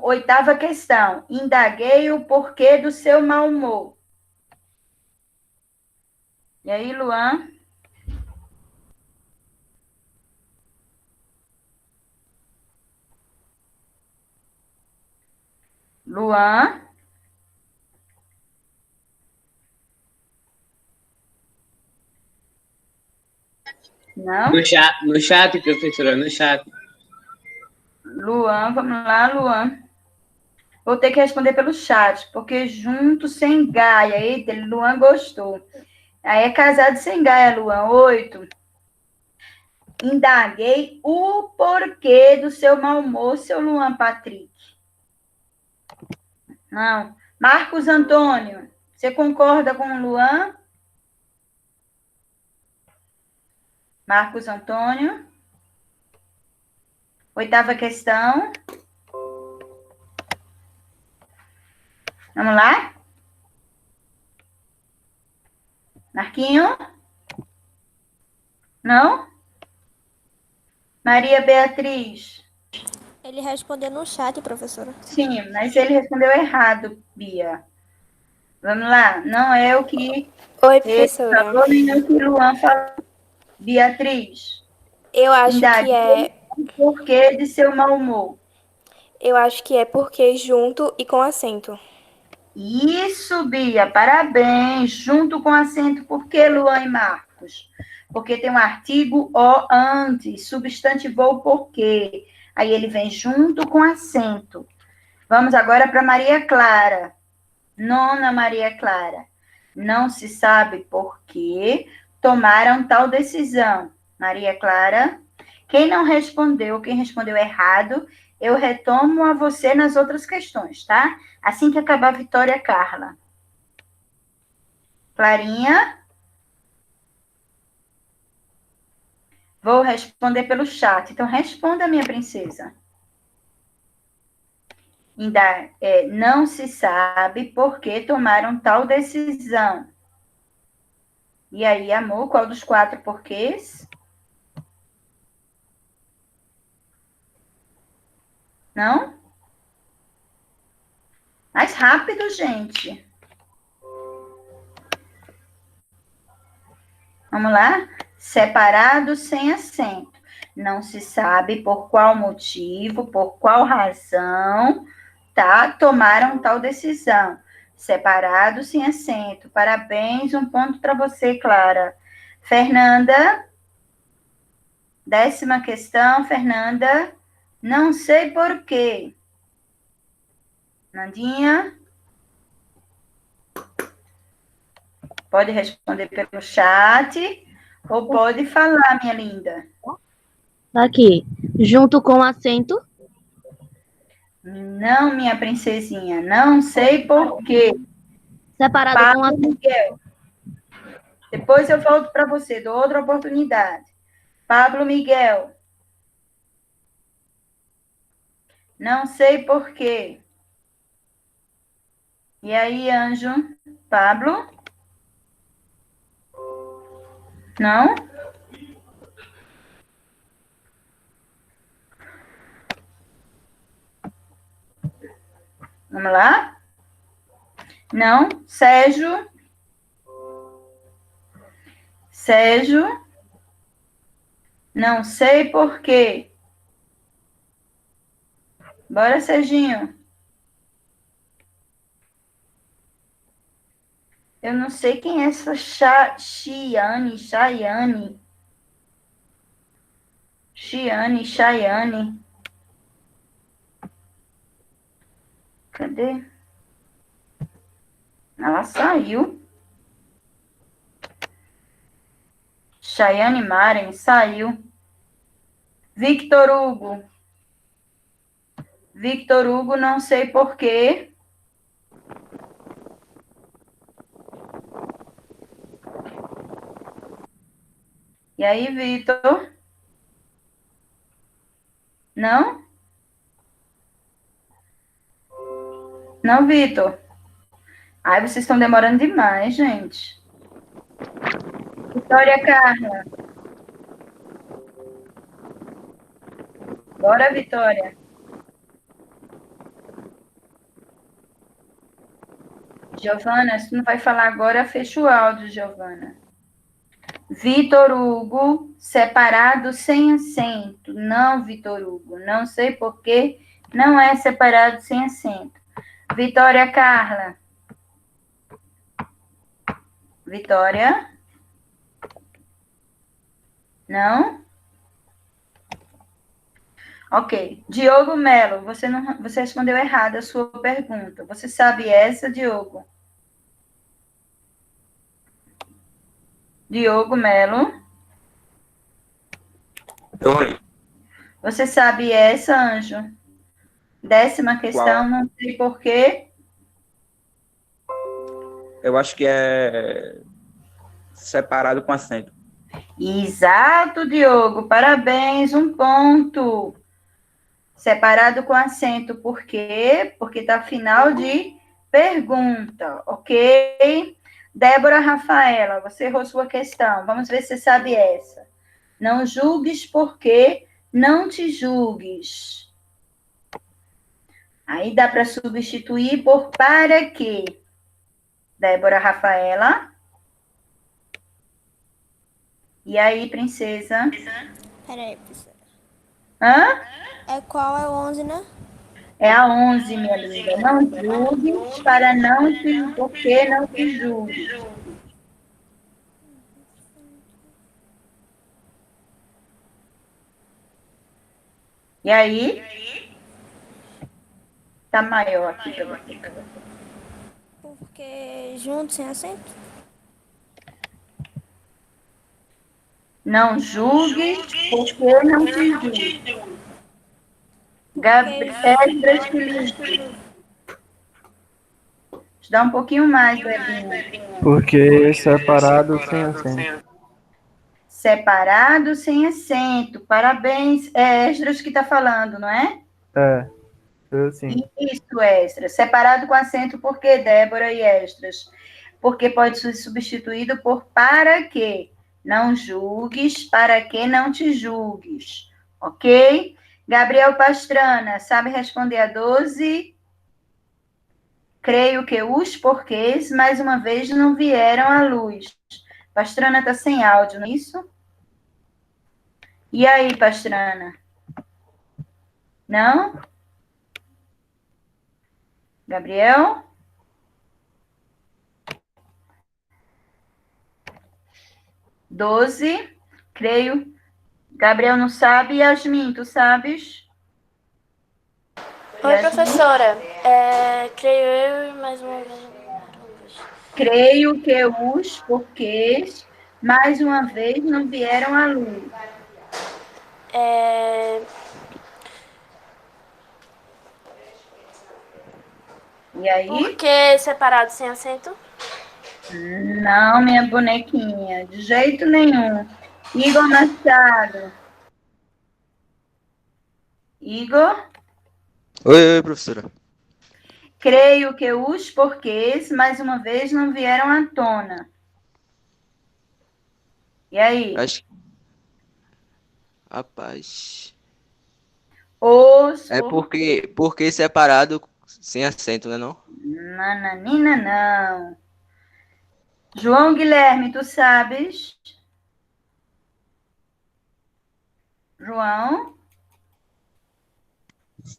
Oitava questão. Indaguei o porquê do seu mau humor. E aí, Luan? Luan? Não? No chat, professora, no chat. Luan, vamos lá, Luan. Vou ter que responder pelo chat, porque junto sem Gaia. Eita, Luan gostou. Aí é casado sem Gaia, Luan. 8. Indaguei o porquê do seu mau humor, seu Luan Patrick. Não. Marcos Antônio, você concorda com o Luan? Marcos Antônio. Oitava questão. Vamos lá? Marquinho? Não? Maria Beatriz? Ele respondeu no chat, professora. Sim, mas ele respondeu errado, Bia. Vamos lá. Não é o que Oi, ele professora. falou, nem o que o Luan falou. Beatriz? Eu acho que é. O porquê de seu mau humor. Eu acho que é porque junto e com acento. Isso, Bia, parabéns. Junto com acento, por que, Luan e Marcos? Porque tem um artigo o antes, substantivou porque. Aí ele vem junto com acento. Vamos agora para Maria Clara. Nona Maria Clara. Não se sabe por que tomaram tal decisão. Maria Clara. Quem não respondeu, quem respondeu errado, eu retomo a você nas outras questões, tá? Assim que acabar a Vitória Carla. Clarinha? Vou responder pelo chat. Então, responda, minha princesa. Não se sabe por que tomaram tal decisão. E aí, amor, qual dos 4 porquês? Não? Mais rápido, gente. Vamos lá? Separado sem acento. Não se sabe por qual motivo, por qual razão, tá? Tomaram tal decisão. Separado sem acento. Parabéns, um ponto para você, Clara. Fernanda? 10ª questão, Fernanda. Não sei por quê. Nandinha? Pode responder pelo chat ou pode falar, minha linda. Aqui, junto com acento. Não, minha princesinha, não sei por quê. Separado com Pablo acento. Miguel. Depois eu volto para você, dou outra oportunidade. Pablo Miguel. Não sei por quê. E aí, Anjo? Pablo? Não? Vamos lá? Não? Sérgio? Sérgio? Não sei por quê. Bora, Serginho. Eu não sei quem é essa Chayane. Cadê? Ela saiu. Chayane Maren saiu. Victor Hugo, não sei por quê. E aí, Vitor? Não? Não, Vitor? Ai, vocês estão demorando demais, gente. Vitória Carla. Bora, Vitória. Giovana, se tu não vai falar agora, fecha o áudio, Giovana. Vitor Hugo, separado sem acento. Não, Vitor Hugo, não sei por que não é separado sem acento. Vitória Carla. Vitória? Não? Ok. Diogo Melo, você respondeu errado a sua pergunta. Você sabe essa, Diogo? Diogo Melo? Oi. Você sabe essa, Anjo? 10ª questão, Qual? não sei por quê. Eu acho que é separado com acento. Exato, Diogo. Parabéns, um ponto. Separado com acento, por quê? Porque está final de pergunta, ok? Débora Rafaela, você errou sua questão. Vamos ver se você sabe essa. Não julgues porque não te julgues. Aí dá para substituir por para quê? Débora Rafaela. E aí, princesa? Peraí, professora. Hã? É qual é o 11, né? É a 11, minha linda. Não julgues para não te... Porque não te julgues. E aí? Tá maior aqui para você. Porque junto, sem acento? Não julgues porque não te julgues. Gabriel Felipe. Dá um pouquinho mais, Bebinha. Porque separado sem acento. Separado sem acento. Parabéns. É Esdras que está falando, não é? É, eu sim. Isso, Esdras. Separado com acento, por que, Débora e Esdras? Porque pode ser substituído por para que não julgues, para que não te julgues. Ok? Gabriel Pastrana, sabe responder a 12? Creio que os porquês, mais uma vez, não vieram à luz. Pastrana está sem áudio, não é isso? E aí, Pastrana? Não? Gabriel? Doze. Creio. Gabriel não sabe. Yasmin, tu sabes? Oi, professora. Creio eu mais uma vez. Creio que os porquês, mais uma vez, não vieram à luz. E aí? Por que separado sem acento? Não, minha bonequinha, de jeito nenhum. Igor Machado. Igor? Oi, professora. Creio que os porquês, mais uma vez, não vieram à tona. E aí? Acho... Rapaz. Os... É porque separado sem acento, né, não? Nananina, não. João Guilherme, tu sabes? João?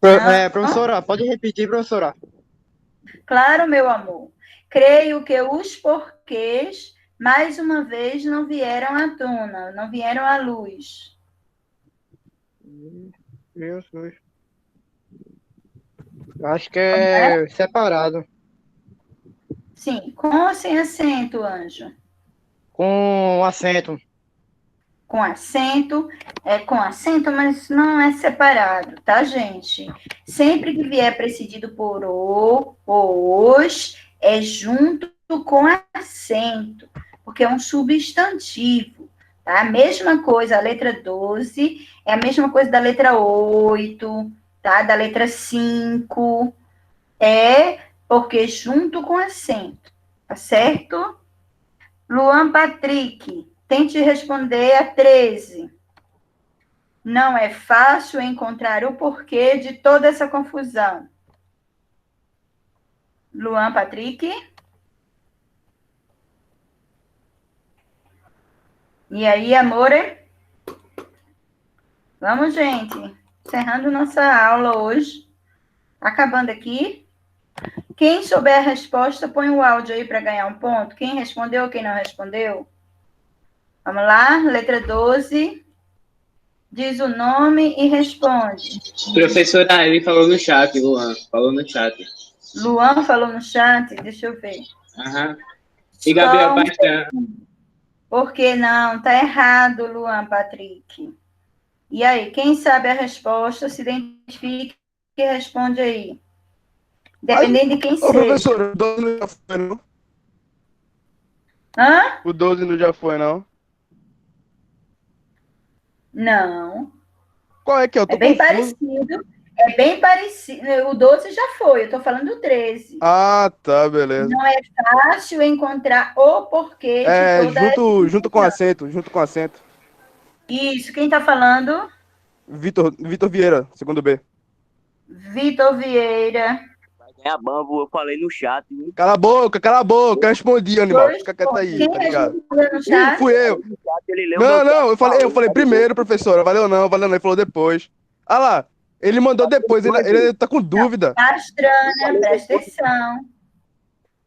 Não? Professora, pode repetir, professora? Claro, meu amor. Creio que os porquês, mais uma vez, não vieram à tona, não vieram à luz. Jesus. Acho que é separado. Sim, com ou sem acento, Anjo? Com acento. Com acento, mas não é separado, tá, gente? Sempre que vier precedido por o ou os, é junto com acento, porque é um substantivo, tá? A mesma coisa, a letra 12 é a mesma coisa da letra 8, tá? Da letra 5, porque junto com acento, tá certo? Luan Patrick, tente responder a 13. Não é fácil encontrar o porquê de toda essa confusão. Luan Patrick? E aí, amore? Vamos, gente. Encerrando nossa aula hoje. Acabando aqui. Quem souber a resposta, põe o áudio aí para ganhar um ponto. Quem respondeu, quem não respondeu? Vamos lá, letra 12. Diz o nome e responde. Professora, ele falou no chat, Luan. Falou no chat. Luan falou no chat? Deixa eu ver. Aham. E Gabriel Paixão. Por que não? Tá errado, Luan Patrick. E aí, quem sabe a resposta, se identifique e responde aí. Dependendo de quem seja. Professor, o 12 não já foi, não? Hã? O 12 não já foi, não? Não. Qual é que é? Eu tô É bem confuso. parecido. É bem parecido. O 12 já foi, eu tô falando do 13. Ah, tá, beleza. Não é fácil encontrar o porquê de toda junto com acento, Isso, quem tá falando? Vitor Vieira, segundo B. Vitor Vieira. É a Bambu, eu falei no chat. Viu? Cala a boca, respondi, animal. Dois Fica quieto aí, Quem tá ligado? respondeu no chat? Fui eu. Ele leu Não, meu não, eu chat, falei primeiro, professora. Valeu não, ele falou depois. Ah lá, ele mandou depois, ele tá com dúvida. Pastrana, presta atenção.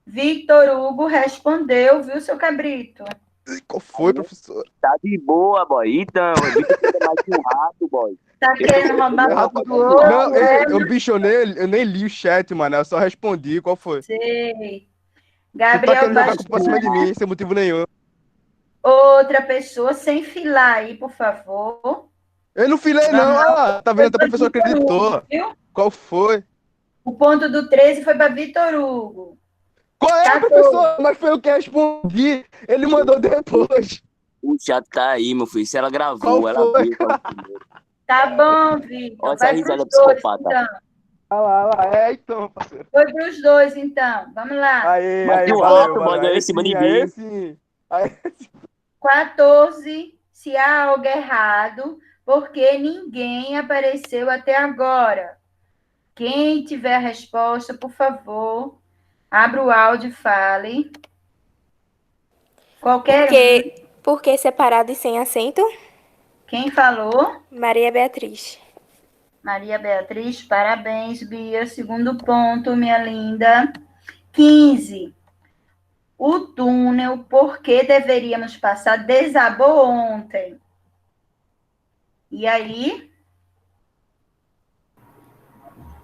Victor Hugo respondeu, viu, seu cabrito? Qual foi, professor? Tá de boa, boy. Então, eu vi que você é mais um rato, boy. Tá querendo roubar o do outro? Não, eu bichonei, eu nem li o chat, mano. Eu só respondi. Qual foi? Sei. Você tá Gabriel querendo jogar culpa pra cima de Pastrana. mim, sem motivo nenhum. Outra pessoa, sem filar aí, por favor. Eu não filei, não. Ah lá, tá vendo? Até o professor acreditou. Viu? Qual foi? O ponto do 13 foi para Vitor Hugo. Qual é, 14. professor? Mas foi eu que respondi. Ele mandou depois. O chat tá aí, meu filho. Se ela gravou, Qual ela foi? viu. Tá bom, Vitor. Olha essa Vai risada pros dois, psicopata. então. Ah lá. Então, parceiro. Foi pros dois, então. Vamos lá. Aí, Mas tem um valeu, rato, valeu. mano, em cima de Aí mim. sim. 14. Se há algo errado, porque ninguém apareceu até agora. Quem tiver a resposta, por favor, abra o áudio e fale. Qualquer um. Por que separado e sem acento? Quem falou? Maria Beatriz. Maria Beatriz, parabéns, Bia. Segundo ponto, minha linda. 15. O túnel, por que deveríamos passar, desabou ontem. E aí?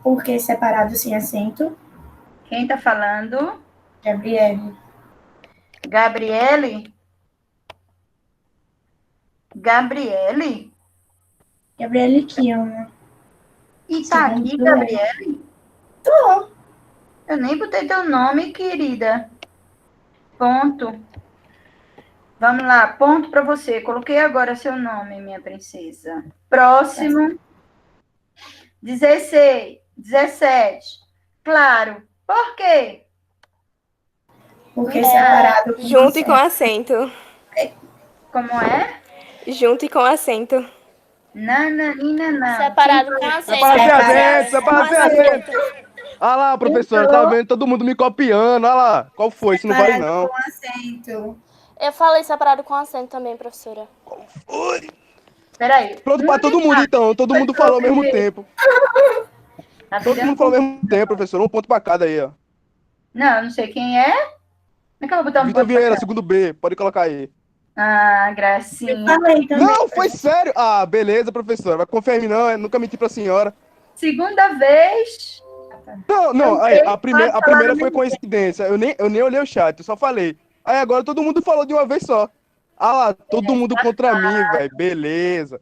Por que separado sem acento? Quem tá falando? Gabriele. Gabriele? Gabriele? Gabriele Kiana. E tá aqui, Gabriele? Tô. Eu nem botei teu nome, querida. Ponto. Vamos lá, ponto para você. Coloquei agora seu nome, minha princesa. Próximo. 16, 17. Claro. Por quê? Porque separado com Junto e com acento. Como é? Junto e com acento. Nananina. Separado com acento. Separado sem acento. Olha lá, professora, tá vendo? Todo mundo me copiando. Olha lá. Qual foi? Isso não vale, não. com acento. Eu falei separado com acento também, professora. Foi. Peraí. Pronto pra todo mundo, então. Todo mundo falou ao mesmo tempo. Tá Todo mundo falou ao mesmo tempo, professor. Um ponto pra cada aí, ó. Não, eu não sei quem é. Como é que eu vou botar um Vitor ponto pra Vieira, cá? segundo B. Pode colocar aí. Ah, gracinha. Não, foi sério. Ah, beleza, professora. Vai confirme não. Eu nunca menti pra senhora. Segunda vez. Não. Aí, a primeira foi coincidência. Eu nem olhei o chat, eu só falei. Aí agora todo mundo falou de uma vez só. Ah lá, todo mundo contra mim, velho. Beleza.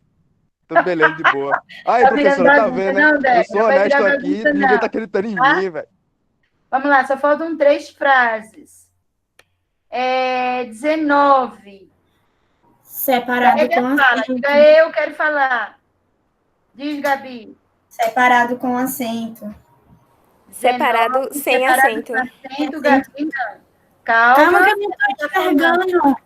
Tô beleza, de boa. Aí, Tá virando professora, tá bagunça, vendo, não, né? Deca? Eu sou Vai honesto virar aqui, bagunça, ninguém não. tá acreditando em Tá? mim, velho. Vamos lá, só faltam 3 frases. 19. Separado Pega com e fala. acento. Diga eu quero falar. Diz, Gabi. Separado com acento. Separado sem acento. Acento, Gabi, não. Calma. Calma que eu não tô enxergando.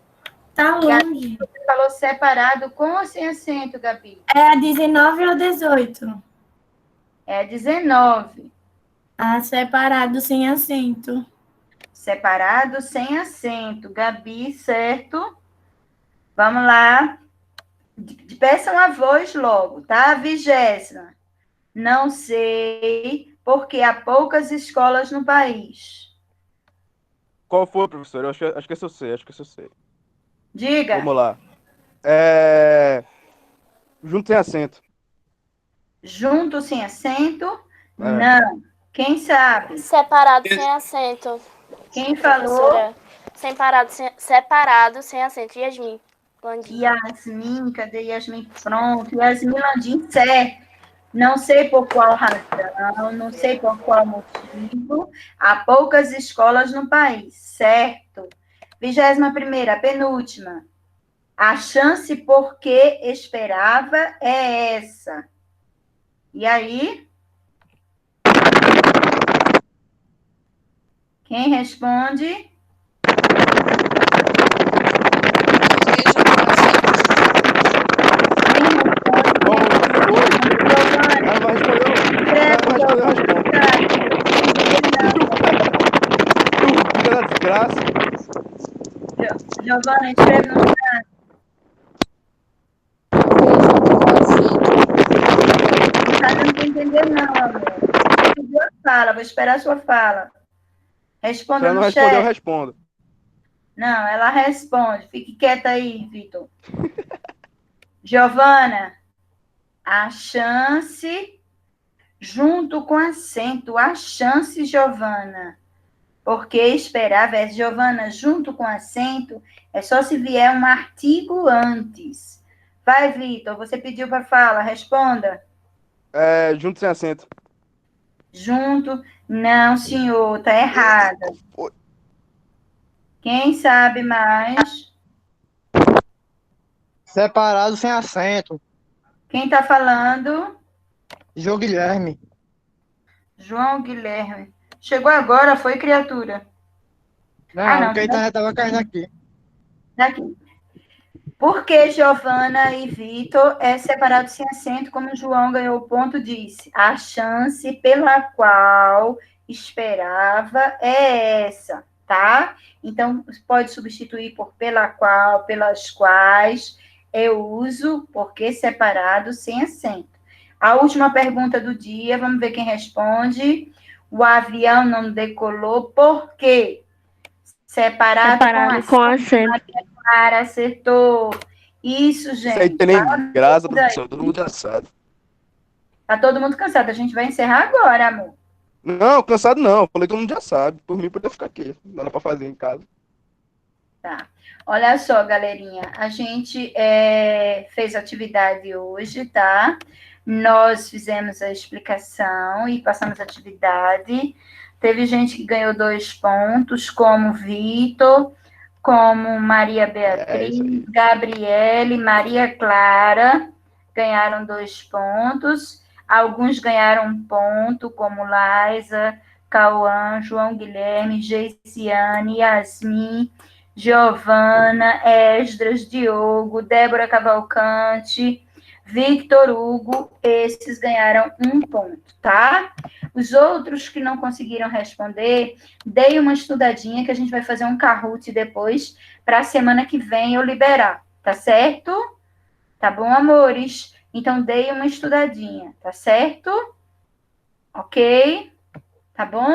Tá longe. Você falou separado com ou sem acento, Gabi? É a 19 ou 18? É 19. Ah, separado sem acento. Separado sem acento. Gabi, certo? Vamos lá. Peçam a voz logo, tá? 20ª. Não sei, porque há poucas escolas no país. Qual foi, professor? Acho que esse eu sei. Diga. Vamos lá. Junto sem acento. Junto sem acento? Não. Quem sabe? Separado sem acento. Quem falou? Separado sem acento. Yasmin. Landim. Yasmin, cadê Yasmin? Pronto. Yasmin Landim, certo. Não sei por qual razão, não sei por qual motivo. Há poucas escolas no país, certo? 21ª, penúltima. A chance porque esperava é essa. E aí? Quem responde? Giovana, escreve no chat. Não tá entendendo, não, amor. Pediu a fala, vou esperar a sua fala. Responda Se ela não no responder, eu chat. respondo. Não, ela responde. Fique quieta aí, Vitor. Giovana, a chance, junto com acento, a chance, Giovana. Porque esperava, Giovana, junto com acento, é só se vier um artigo antes. Vai, Vitor, você pediu para fala, responda. Junto sem acento. Junto, não, senhor, tá errada. Quem sabe mais? Separado sem acento. Quem tá falando? João Guilherme. João Guilherme. Chegou agora, foi, criatura? Não, porque a internet tava caindo aqui. Daqui. Por que Giovana e Vitor é separado sem acento, como João ganhou o ponto, disse? A chance pela qual esperava é essa, tá? Então, pode substituir por pela qual, pelas quais. Eu uso porque separado sem acento. A última pergunta do dia, vamos ver quem responde. O avião não decolou por quê? Separado com acento. Para acertou. Isso, gente. Isso aí tem nem graça, professor. Todo mundo já sabe. Tá todo mundo cansado. A gente vai encerrar agora, amor. Não, cansado não. Falei que todo mundo já sabe. Por mim, podia ficar aqui. Não dá pra fazer em casa. Tá. Olha só, galerinha. A gente fez atividade hoje, tá? Nós fizemos a explicação e passamos a atividade. Teve gente que ganhou 2 pontos, como Vitor, como Maria Beatriz, Gabriele, Maria Clara, ganharam 2 pontos. Alguns ganharam 1 ponto, como Laisa, Cauã, João Guilherme, Geiciane, Yasmin, Giovana, Esdras, Diogo, Débora Cavalcante, Victor Hugo, esses ganharam 1 ponto, tá? Os outros que não conseguiram responder, dei uma estudadinha que a gente vai fazer um Kahoot depois, para a semana que vem eu liberar, tá certo? Tá bom, amores? Então, dei uma estudadinha, tá certo? Ok? Tá bom?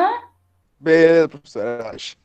Beleza, professora. Relaxa.